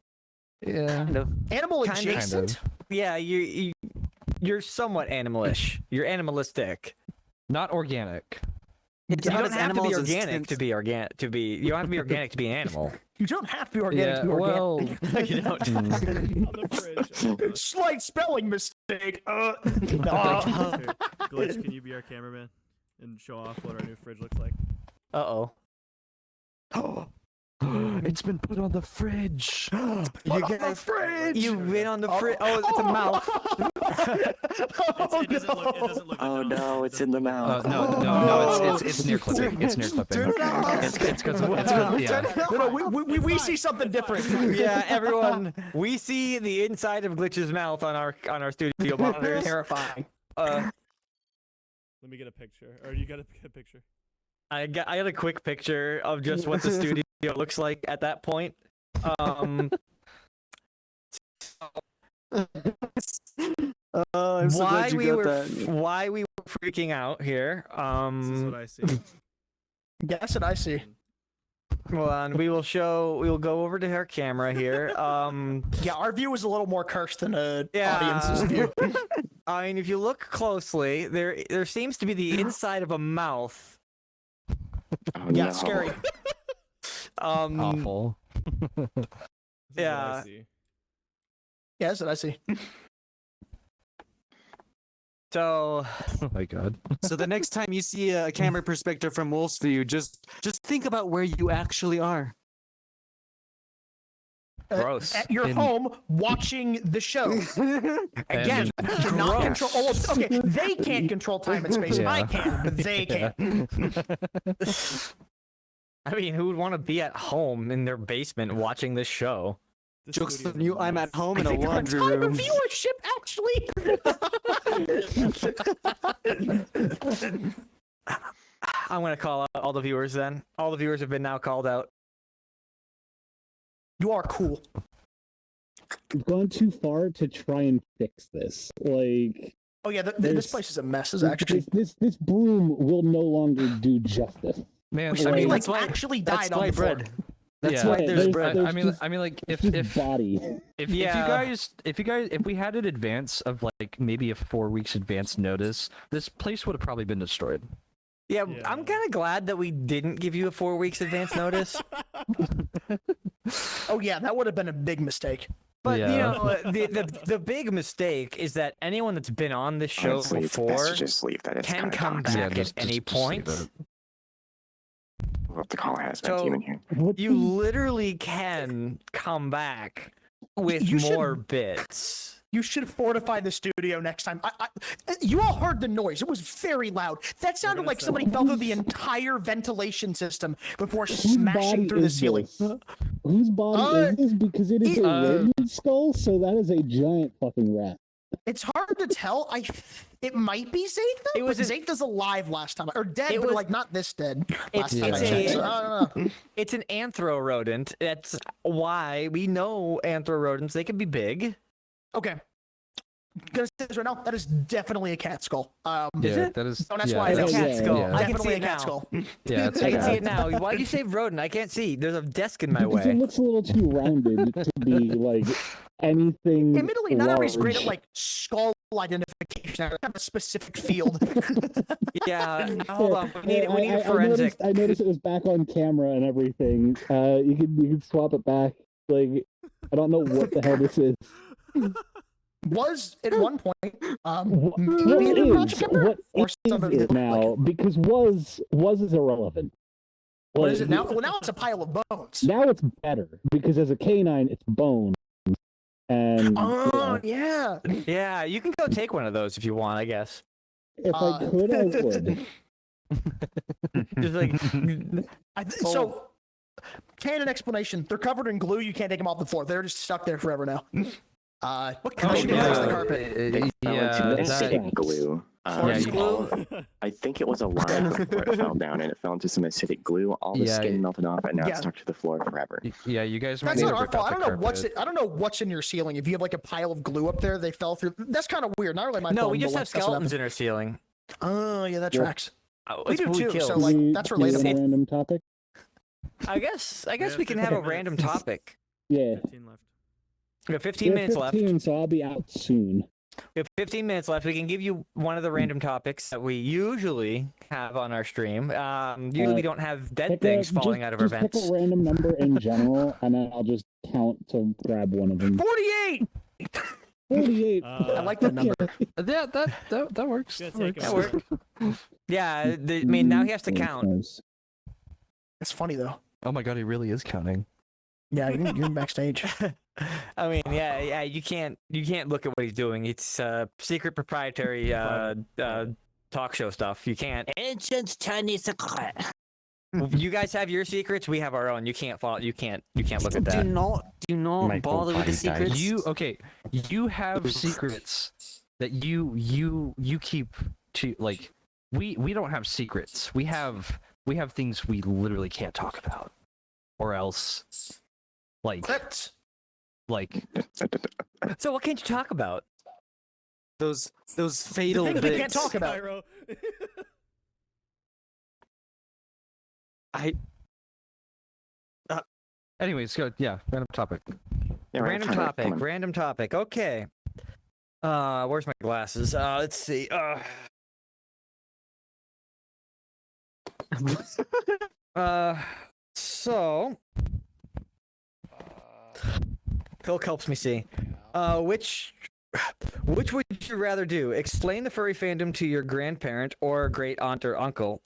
Yeah. Kind of. Animal Kind of. adjacent. Yeah, you're somewhat animalish. You're animalistic. Not organic. It's You not don't as have to be animals as organic since- to be organic. You don't have to be organic to be an animal. You don't have to be organic to be organic. well, You don't. On the fridge. Oh, God. Slight spelling mistake. Here, Glitch, can you be our cameraman and show off what our new fridge looks like? Uh-oh. it's been put on the fridge. You get a fridge. You've been on the fridge. Oh, it's a mouth. It doesn't look. It doesn't look. Oh no, it's in the mouth. No, it's near clipping. It's near clipping. Turn it off. It's good. Yeah. No, we see something different. Yeah, everyone. We see the inside of Glitch's mouth on our studio monitors. Terrifying. Let me get a picture. Or you got to get a picture. I got a quick picture of just what the studio looks like at that point. I'm so glad you got that. why we were freaking out here. This is what I see. Guess what I see. Hold on, we will go over to our camera here. Yeah, our view is a little more cursed than Yeah. audience's view. I mean, if you look closely, there seems to be the inside of a mouth. Oh, Yeah, no. scary. Awful. This is what Yeah. I see. Yeah, that's what I see. So, Oh my god. So the next time you see a camera perspective from Wolf's view, just think about where you actually are. Gross. At your In- home watching the show. Again, And- cannot control. Oh, okay, they can't control time and space. I Yeah. can, but they Yeah. can. I mean, who would want to be at home in their basement watching this show? This Jokes studio's on you, I'm nuts. at home in I a think laundry our time room. of viewership actually. I'm gonna call out all the viewers then. All the viewers have been now called out. You are cool. We've gone too far to try and fix this. Like, Oh yeah, this There's- place is a mess. Is actually. this broom will no longer do justice. Man, Somebody That's like why- actually That's died on why the floor. bread. That's Yeah. why there's There's- bread. there's I mean, like It's if just body. if Yeah. if we had an advance of like maybe a 4 weeks advance notice, this place would have probably been destroyed. Yeah, Yeah. I'm kind of glad that we didn't give you a 4 weeks advance notice. Oh yeah, that would have been a big mistake. But you Yeah. know, the big mistake is that anyone that's been on this show Honestly, it's best before to just leave that. It's can kinda come toxic. back at any leave point. it. We'll have to call a hazmat So- team in here. What You the- literally can come back with You should- more bits. You should fortify the studio next time. You all heard the noise. It was very loud. That sounded gonna like sell somebody it. fell through the entire ventilation system before Whose smashing body through the is ceiling. this? Whose body Uh, is this? Because it is a rodent skull, so that is a giant fucking rat. It's hard to tell. It might be Zatha. It was but a- Zatha's alive last time, or dead, It but was- like not this dead. It's- Last time I it's checked. a- So I don't know. It's an anthro rodent. That's why we know anthro rodents. They can be big. Okay. Gonna say this right now. That is definitely a cat skull. Is Yeah, it? that is. Oh, that's yeah, why It's a it's cat yeah, skull. yeah. I can definitely see a it cat now. skull. Yeah, it's I can okay. see it now. Why'd you say rodent? I can't see. There's a desk in my Because it way. looks a little too rounded to be like anything. Admittedly, not everybody's great at large. like skull identification. I have a specific field. Yeah. Hold on. We need I a forensic. I noticed it was back on camera and everything. You can swap it back. Like, I don't know what the hell this is. Was at one point. What Maybe a new project member? What Or is somebody it that, now? Because was is irrelevant. What Like, is it now? Well, now it's a pile of bones. Now it's better because as a canine, it's bone. And Oh yeah, yeah. Yeah, you can go take one of those if you want. I guess. if I could, I would. Just like. So, canon explanation. They're covered in glue. You can't take them off the floor. They're just stuck there forever now. What kind should of be glue? next to the carpet? that- Acidic glue. Yeah, you- I think it was alive before it fell down, and it fell into some acidic glue. All the Yeah, skin melted off, and now yeah. it's stuck to the floor forever. Yeah, you guys might That's need not to our rip fault. out I the don't know what's carpet. it. I don't know what's in your ceiling. If you have like a pile of glue up there, they fell through. That's kind of weird. Not really my No, fault. we but, just like, have that's what skeletons happened. in our ceiling. Oh yeah, that Yeah. tracks. Oh, We it's do who we too, killed. so, Do like, we- that's do we have relatable. a random topic. I guess Yeah, we can have a 15 random minutes. topic. Yeah. 15 left. We have 15 minutes left. 15, so I'll be out soon. We have 15 minutes left. We can give you one of the random topics that we usually have on our stream. Usually we don't have dead things falling out of our vents. Pick a random number in general, and then I'll just count to grab one of them. 48. 48. I like that number. Yeah, that works. Gonna That take works. him. That works. Yeah, I mean now he has to count. Nice. That's funny though. Oh my god, he really is counting. Yeah, you're backstage. I mean, yeah. You can't look at what he's doing. It's secret proprietary talk show stuff. You can't. Ancient Chinese secret. You guys have your secrets. We have our own. You can't follow. You can't look at Do that. not My bother with the full body secrets. You have secrets that you keep to like. We don't have secrets. We have things we literally can't talk about, or else, like. So what can't you talk about? Those fatal things bits. we can't talk about. Pyro. Anyways, go. Yeah, random topic. Yeah, Random Tyler, come topic. on. Random topic. Okay. Where's my glasses? Let's see. So Phil helps me see. Which would you rather do? Explain the furry fandom to your grandparent or great aunt or uncle,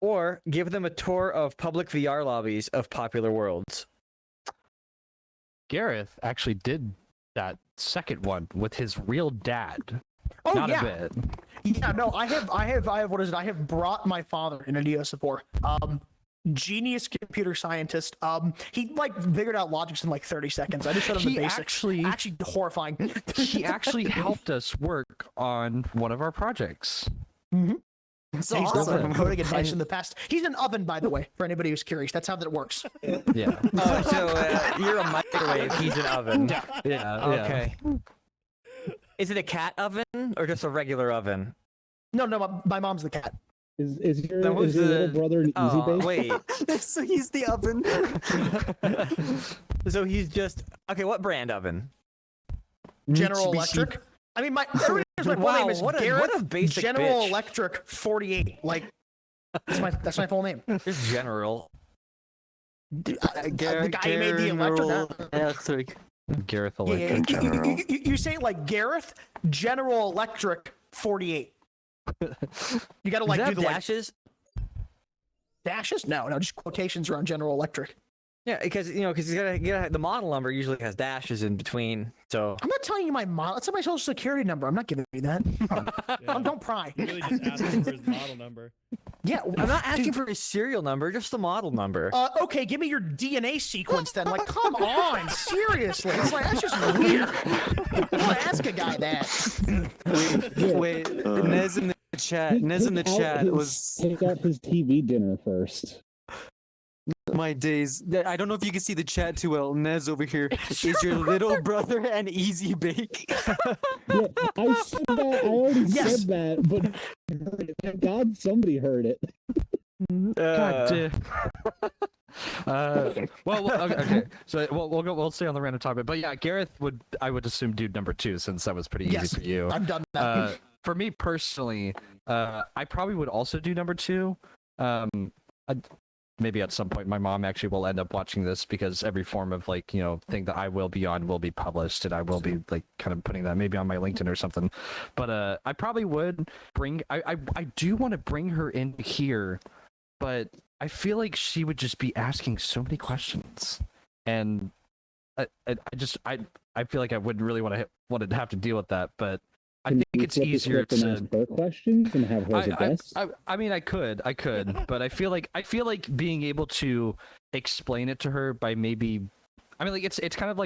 or give them a tour of public VR lobbies of popular worlds? Gareth actually did that second one with his real dad. Oh Not yeah. a bit. Yeah, no, I have what is it? I have brought my father into DS4. Genius computer scientist. He like figured out logics in like 30 seconds. I just showed him He the basics. actually- Horrifying. He actually helped us work on one of our projects. It's He's done awesome. some coding advice in the past. He's an oven, by the way, for anybody who's curious. That's how that works. Yeah. So you're a microwave. He's an oven. Yeah. Okay. Is it a cat oven or just a regular oven? No, my mom's the cat. Is your That was little the- brother an easy Oh, bake? wait. So he's the oven. So he's just okay. What brand oven? General Mitsubishi. Electric. I mean, my full Wow, name is what a Gareth basic General bitch. Electric 48. Like, that's my full name. Just general. The guy who made the electric. Electric. Gareth Yeah, Electric. General. you say it like Gareth General Electric 48. You gotta Does like it do have the like, dashes? dashes. No, just quotations around General Electric. Yeah, because he's gotta the model number usually has dashes in between. So I'm not telling you my model. That's my social security number. I'm not giving you that. Yeah. Don't pry. You really just asked him for his model number. Yeah, I'm not asking for his serial number, just the model number. Okay, give me your DNA sequence then. Like, come on, seriously. It's like that's just weird. Don't ask a guy that. Wait, Nez in the chat. Nez in the chat was Take out his TV dinner first. my days. I don't know if you can see the chat too well. Nez over here is your little brother an easy bake. Yeah, I said that. I already Yes. said that, but thank God somebody heard it. God damn. Okay. So we'll stay on the random topic, but yeah, Gareth I would assume do number 2 since that was pretty easy Yes, for you. I've done that. For me personally, I probably would also do number 2. Maybe at some point my mom actually will end up watching this because every form of thing that I will be on will be published, and I will be like kind of putting that maybe on my LinkedIn or something. But I probably would bring. I do want to bring her in here, but I feel like she would just be asking so many questions, and I feel like I wouldn't really want to have to deal with that. But I think it's easier to to. ask her questions and have her as a guest. I mean, I could, but I feel like being able to explain it to her by maybe, I mean, like it's kind of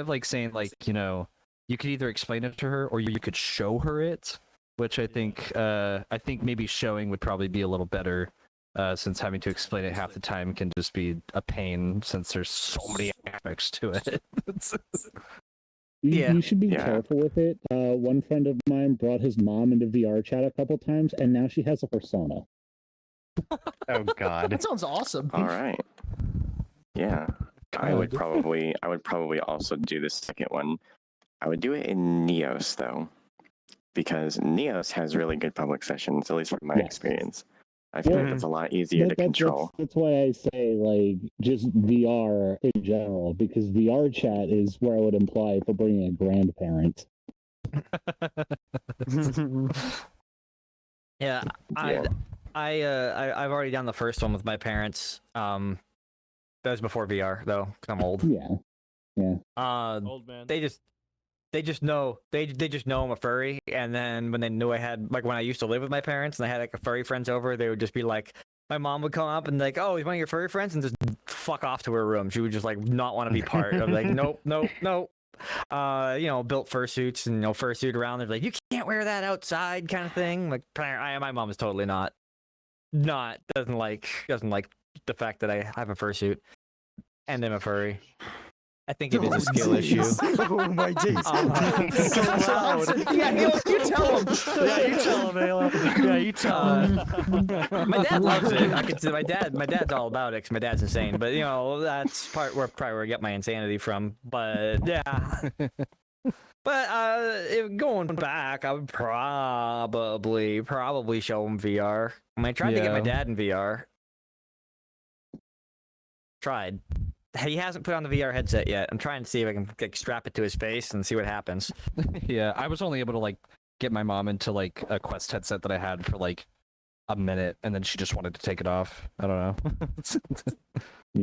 like saying like you could either explain it to her or you could show her it, which I think maybe showing would probably be a little better, since having to explain it half the time can just be a pain since there's so many aspects to it. You should be Yeah. careful with it. One friend of mine brought his mom into VR chat a couple times, and now she has a persona. Oh God. That sounds awesome. All right. Yeah. I would probably also do the second one. I would do it in Neos though, because Neos has really good public sessions, at least from my Yes. experience. I feel like it's a lot easier to control. That's why I say like just VR in general, because VR chat is where I would imply for bringing a grandparent. Yeah, I've already done the first one with my parents. That was before VR though, 'cause I'm old. Yeah. Old man. They just know I'm a furry, and then when they knew I had like when I used to live with my parents and I had like a furry friends over, they would just be like, my mom would come up and like, oh, he's one of your furry friends, and just fuck off to her room. She would just like not want to be part. I'm like, nope. Built fursuits and fursuit around. They're like, you can't wear that outside, kind of thing. Like, my mom is totally doesn't like the fact that I have a fursuit and I'm a furry. I think it is a skill issue. Oh my days. So loud. Yeah, you tell him. Yeah, you tell him, Ayla. Yeah, you tell him. My dad loves it. I can say my dad's all about it 'cause my dad's insane. But that's probably where I get my insanity from. But yeah. But going back, I would probably show him VR. I tried to get my dad in VR. Tried. He hasn't put on the VR headset yet. I'm trying to see if I can strap it to his face and see what happens. Yeah, I was only able to like get my mom into like a Quest headset that I had for like a minute, and then she just wanted to take it off. I don't know.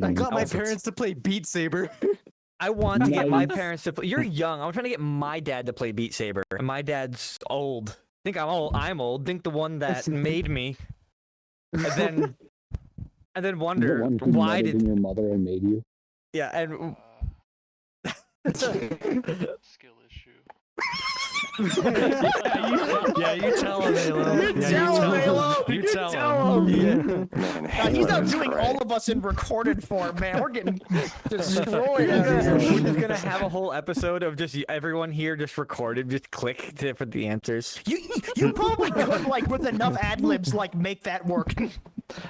I got my parents to play Beat Saber. I want to get my parents to play. You're young. I'm trying to get my dad to play Beat Saber, and my dad's old. Think I'm old. I'm old. Think the one that made me, and then wonder why did your mother and made you? Yeah, and skill issue. You tell him, Halo. You tell him. Man, He's now Halo's doing great. all of us in recorded form, man. We're getting destroyed. out here. we're just gonna have a whole episode of just everyone here just recorded, just click for the answers. You probably could, like, with enough ad libs, like, make that work.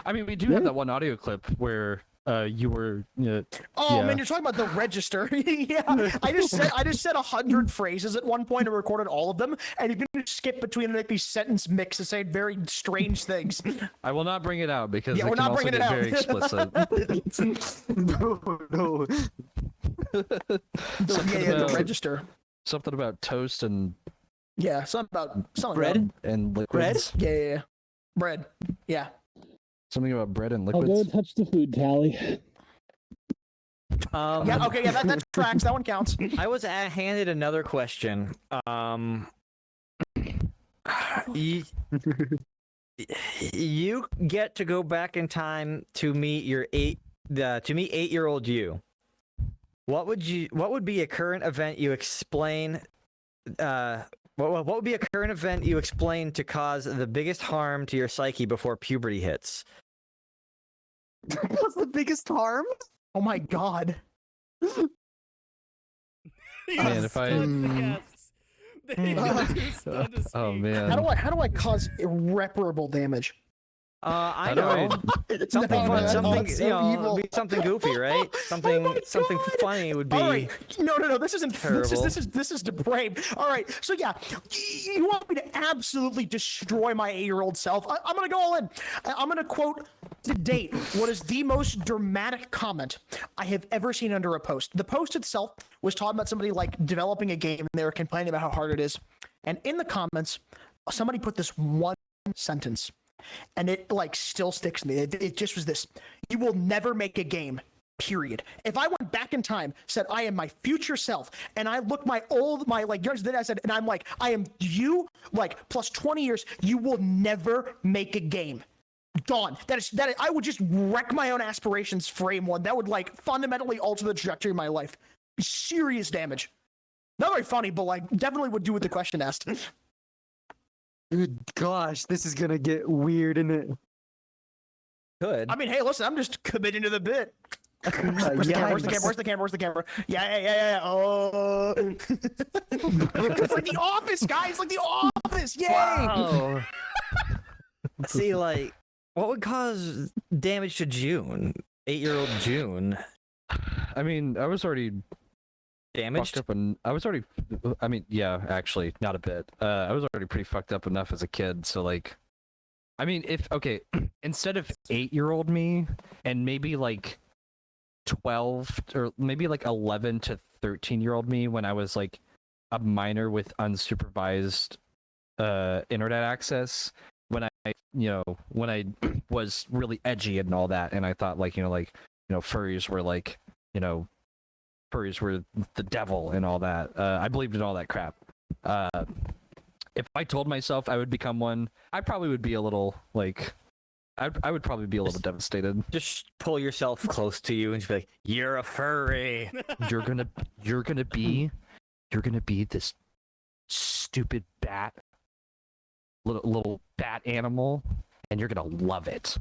I mean, we do have that one audio clip where you were. Oh man, you're talking about the register. Yeah, I just said 100 phrases at one point and recorded all of them, and you can just skip between like these sentence mixes saying very strange things. I will not bring it out because Yeah, it we're can not also bringing get it out. very explicit. No. The register. Something about toast and Yeah, something about Bread? and liquids. Yeah. Bread. Yeah. Something about bread and I'll liquids. go touch the food tally. Yeah. Okay. Yeah. That tracks. That one counts. I was handed another question. You get to go back in time to meet your 8-year-old you. What would be a current event you explain? What would be a current event you explain to cause the biggest harm to your psyche before puberty hits? What's the biggest harm? Oh my god. Man, if I. Oh man. How do I cause irreparable damage? I How do know. Something No, fun, man, something that's so evil. something goofy, right? Something funny would be. All right, no, this isn't. terrible. This is depraved. All right, so yeah, you want me to absolutely destroy my 8-year-old self? I'm gonna go all in. I'm gonna quote to date what is the most dramatic comment I have ever seen under a post. The post itself was talking about somebody like developing a game and they were complaining about how hard it is, and in the comments, somebody put this one sentence. And it like still sticks to me. It just was this: you will never make a game. Period. If I went back in time, said I am my future self, and I look my years that I said, and I'm like, I am you, like plus 20 years, you will never make a game. Gone. That I would just wreck my own aspirations. Frame one. That would like fundamentally alter the trajectory of my life. Serious damage. Not very funny, but like definitely would do what the question asked. Good gosh, this is gonna get weird, isn't it? Good. I mean, hey, listen, I'm just committing to the bit. Where's the camera? Where's the camera? Yeah. Oh. It's like The Office, guys. Like The Office. Yay. Wow. See, like, what would cause damage to June? 8-year-old June. I mean, I was already damaged. fucked up, and I was already. I mean, yeah, actually, not a bit. I was already pretty fucked up enough as a kid, so like, I mean, if okay, instead of 8-year-old me and maybe like 12 or maybe like 11 to 13-year-old me when I was like a minor with unsupervised internet access, when I was really edgy and all that, and I thought furries were like, furries were the devil and all that. I believed in all that crap. If I told myself I would become one, I probably would be a little like, I would probably be a little devastated. Just pull yourself close to you and just be like, "You're a furry." You're gonna be this stupid bat, little bat animal, and you're gonna love it.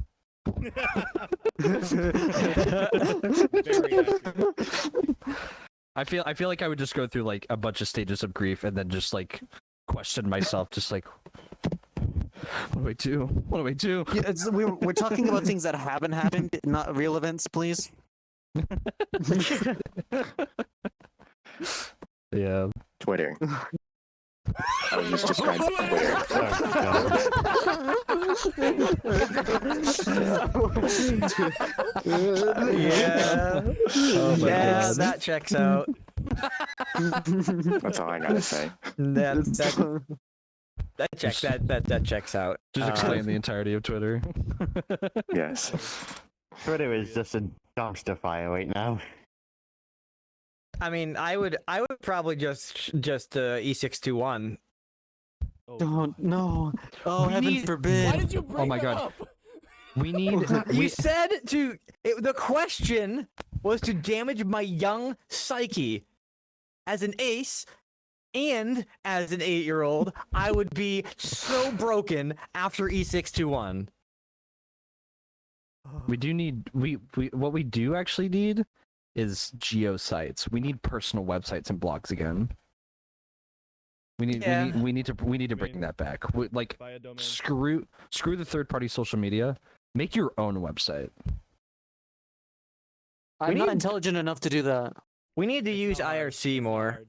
Very accurate. I feel like I would just go through like a bunch of stages of grief and then just like question myself, just like, what do I do? What do I do? Yeah, we're talking about things that haven't happened, not real events, please. Yeah. Twitter. I would just describe Twitter. Yeah. Oh my Yeah, God. that checks out. That's all I gotta say. That checks out. Just explain the entirety of Twitter. Yes. Twitter is just a dumpster fire right now. I mean, I would probably just E621. Don't no. Oh, We heaven need- forbid. Why did you bring my that God. up? We need. You said the question was to damage my young psyche. As an ace and as an 8-year-old, I would be so broken after E621. We do need what we do actually need is geo sites. We need personal websites and blogs again. We need to bring that back. Like Buy a domain. screw the third party social media. Make your own website. I'm not need- intelligent enough to do that. We need to It's use not hard. IRC It's not more. hard.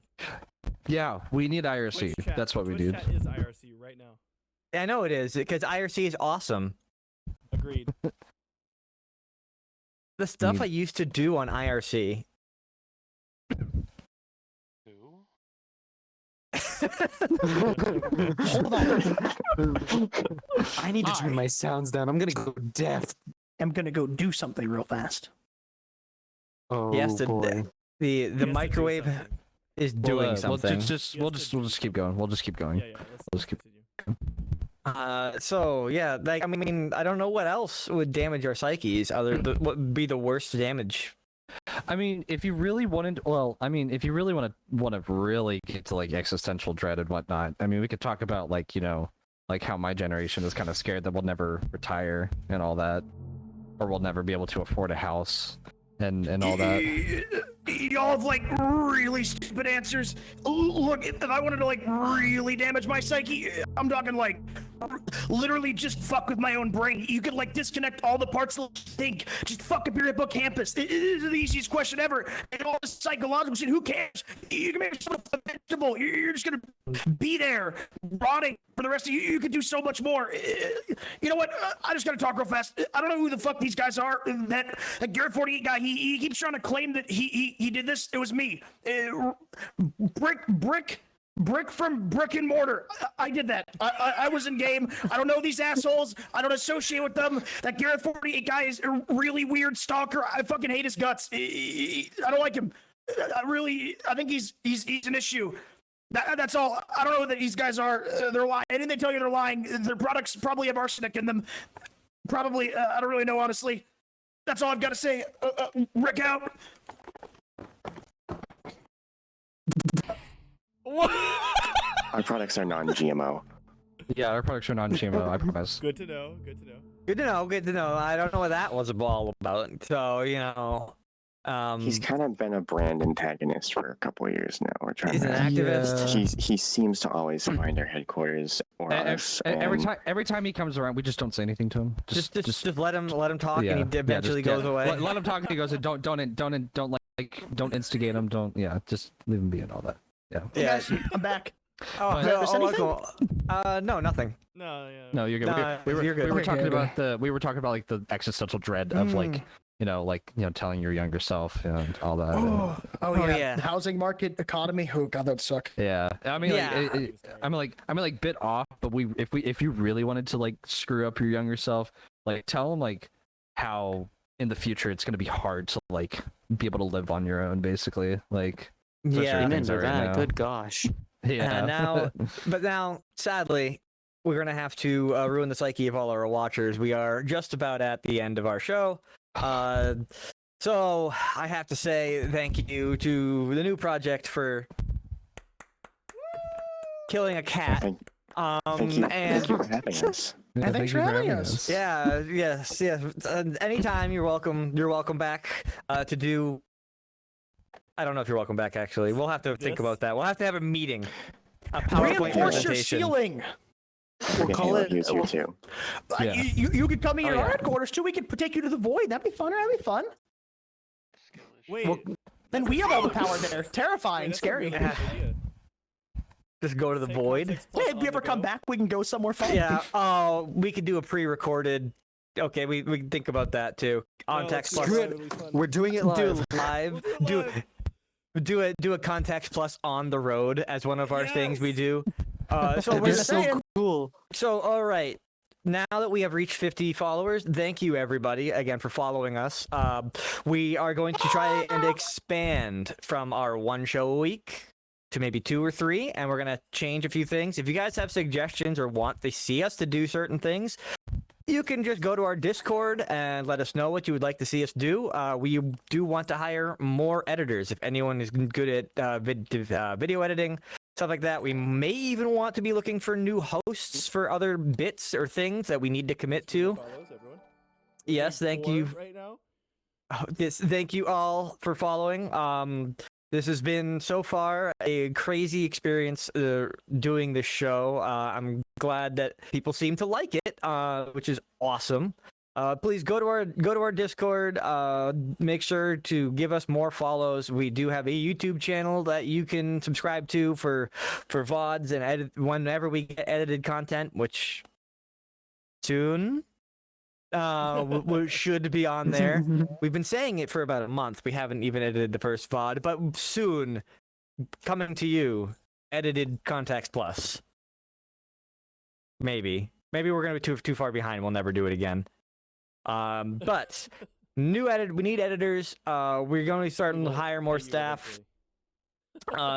Yeah, we need IRC. Twitch chat- That's what we Twitch need. chat is IRC right now. I know it is because IRC is awesome. Agreed. The stuff Need- I used to do on IRC. Hold on. I need to turn my sounds down. I'm gonna go deaf. I'm gonna go do something real fast. Oh Yes, boy. the He has to do microwave something. is doing something. We'll just keep going. We'll just keep going. Yeah, let's Let's keep- continue. So yeah, like I mean, I don't know what else would damage our psyches. What would be the worst damage? I mean, if you really wanted, if you really want to really get to like existential dread and whatnot, I mean, we could talk about like like how my generation is kind of scared that we'll never retire and all that, or we'll never be able to afford a house and all that. Y'all have like really stupid answers. Look, if I wanted to like really damage my psyche, I'm talking like literally just fuck with my own brain. You could like disconnect all the parts that think, just fuck up your hippocampus. It is the easiest question ever. And all the psychological shit, who cares? You can make yourself vegetable. You're just gonna be there rotting for the rest of you. You could do so much more. You know what? I just gotta talk real fast. I don't know who the fuck these guys are. That Garrett 48 guy, he keeps trying to claim that he did this. It was me. Brick from Brick and Mortar. I did that. I was in game. I don't know these assholes. I don't associate with them. That Garrett 48 guy is a really weird stalker. I fucking hate his guts. I don't like him. I think he's an issue. That's all. I don't know that these guys are. They're lying. Anything they tell you, they're lying. Their products probably have arsenic in them. Probably. I don't really know, honestly. That's all I've got to say. Rick out. Our products are non-GMO. Yeah, our products are non-GMO. I promise. Good to know. Good to know. Good to know. Good to know. I don't know what that was all about. So He's kind of been a brand antagonist for a couple of years now. We're trying He's an to. activist. He seems to always find our headquarters or us. Every time he comes around, we just don't say anything to him. Just let him talk, yeah, and he eventually goes away. Let him talk, and he goes. Don't instigate him. Just leave him be and all that. Yeah. Yeah, I'm back. Oh, Notice anything? no, nothing. No, yeah. No, you're good. No, we you're good. were Okay, talking okay. about like the existential dread of telling your younger self and all that. Oh Oh, yeah. yeah. The housing market, economy. Oh god, that would suck. Yeah, I mean, Yeah. like bit off, but if you really wanted to like screw up your younger self, like tell them like how in the future it's gonna be hard to like be able to live on your own, basically. Like, especially Yeah. with Amen things to right that. now. Good gosh. Yeah. Now, sadly, we're gonna have to ruin the psyche of all our watchers. We are just about at the end of our show. So I have to say thank you to the new project for killing a cat. Thank you. And Thank you for having us. And thanks for having us. yeah, yes. Anytime you're welcome. You're welcome back to do. I don't know if you're welcome back. Actually, we'll have to think This? about that. We'll have to have a meeting, a PowerPoint Reinforce your presentation. ceiling. We'll call it- Here too. Yeah. You could come in Oh, your yeah. headquarters too. We could take you to the void. That'd be fun. That'd be fun. Wait. Well, Then we have all the power there. wait, Terrifying, that's a scary. really good idea. Just go to the Say void. context plus Hey, if on we the ever come go. back, we can go somewhere fun. Yeah. Oh, we could do a pre-recorded. Okay, we can think about that too. On No, text let's plus. do Screw it. It'll be fun. We're doing it Do live. it live. We'll do it live. Do a context plus on the road as one of our things we Yes. do. So we're That's so saying. cool. So all right. Now that we have reached 50 followers, thank you everybody again for following us. We are going to try and expand from our one show a week to maybe 2 or 3, and we're gonna change a few things. If you guys have suggestions or want to see us to do certain things, you can just go to our Discord and let us know what you would like to see us do. We do want to hire more editors. If anyone is good at video editing, stuff like that, we may even want to be looking for new hosts for other bits or things that we need to commit to. Follows, everyone. Yes, thank Four you. Right now. Thank you all for following. This has been so far a crazy experience doing this show. I'm glad that people seem to like it, which is awesome. Please go to our Discord. Make sure to give us more follows. We do have a YouTube channel that you can subscribe to for VODs and edit whenever we get edited content, which soon should be on there. We've been saying it for about a month. We haven't even edited the first VOD, but soon coming to you, edited Context Plus. Maybe we're gonna be too far behind. We'll never do it again. But we need editors. We're going to be starting to hire more staff.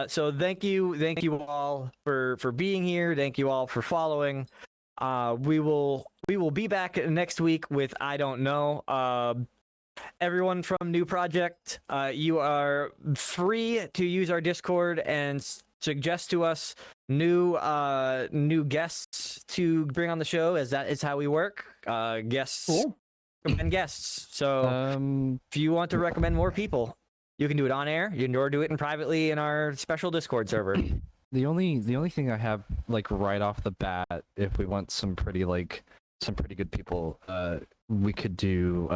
So thank you all for being here. Thank you all for following. We will be back next week with I don't know. Everyone from New Project, you are free to use our Discord and suggest to us new guests to bring on the show, as that is how we work. Guests. Cool. Recommend guests. So if you want to recommend more people, you can do it on air. You can or do it privately in our special Discord server. The only thing I have like right off the bat, if we want some pretty good people, we could do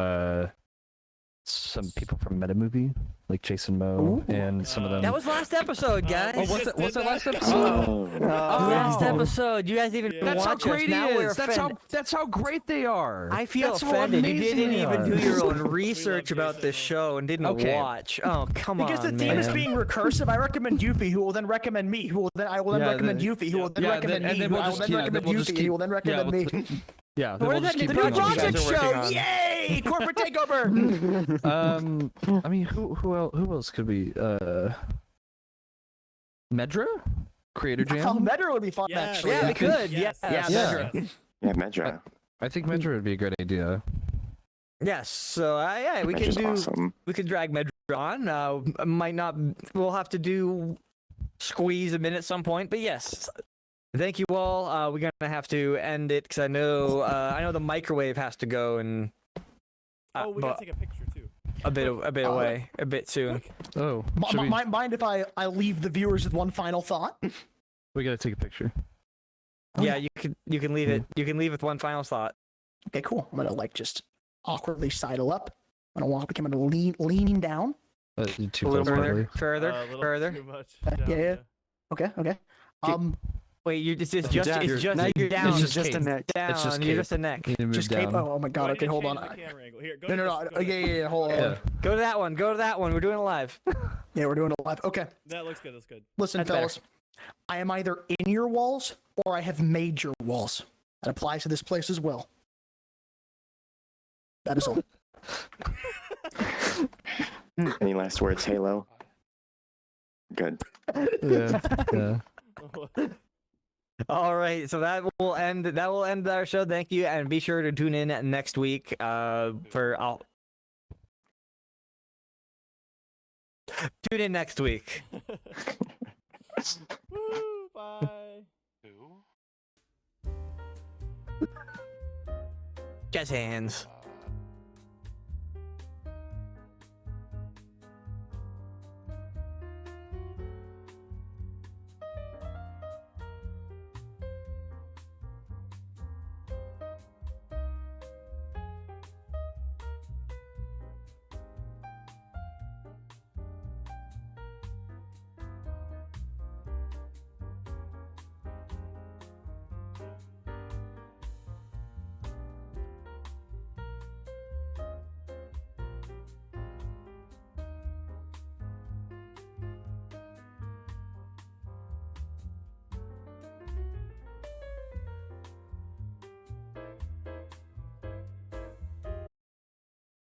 some people from Meta Movie, like Jason Moe and some of them. That was last episode, guys. Oh, was that last episode? Last episode. You guys even That's how watch great us. Now he we're is. offended. That's how great they are. I feel That's how offended. You amazing didn't they even are. do your own research about this show and didn't Okay. watch. Oh, come on, Because the theme is man. being recursive, I recommend Yuffie, who will then recommend me, I will then Yeah, recommend then- Yuffie, who will then yeah, recommend then- and me, then who we'll I will just then keep- recommend then we'll just Yuffie, keep- who will then recommend we'll- me. Yeah, then What we'll is just that keep The new new going. project project you guys are show! working Yay! Corporate takeover! I mean, who else could we? Medra, Creator Jam. Oh, Metro would be fun, Yes. actually. Yeah, we could. Yes. Yeah, Yeah. Medra. Yeah, Medra. I think Medra would be a great idea. Yes. So yeah, we can Medra's do. awesome. We could drag Medra on. Might not. We'll have to squeeze a minute at some point. But yes, thank you all. We're gonna have to end it because I know the microwave has to go and. Oh, we but- gotta take a picture too. a bit away, a bit soon. Oh, should we, Mind if I leave the viewers with one final thought? we gotta take a picture. Yeah, you can leave it. You can leave with one final thought. Okay, cool. I'm gonna like just awkwardly sidle up. I'm gonna walk. I'm gonna leaning down. Too A little close, probably. further, A little further. Too much. Yeah, down, yeah. Okay, okay. Wait, you it's just Down. it's just Now you're down. It's just, just a neck. down. It's just you're cape. just a neck. You need to move Just down. cape. Oh my god. Why Okay, did you hold on. change the camera angle? Here, go No, to no, this, no. go Yeah, to yeah, yeah. Hold on. Yeah. Go to that one. Go to that one. We're doing it live. Yeah, we're doing it live. Okay. this. That looks good. That's good. Listen, That's better. fellas. I am either in your walls or I have made your walls. That applies to this place as well. That is all. Any last words, Halo? Good. Yeah. Yeah. All right, so that will end our show. Thank you, and be sure to tune in next week tune in next week. Woo, bye. Jazz hands.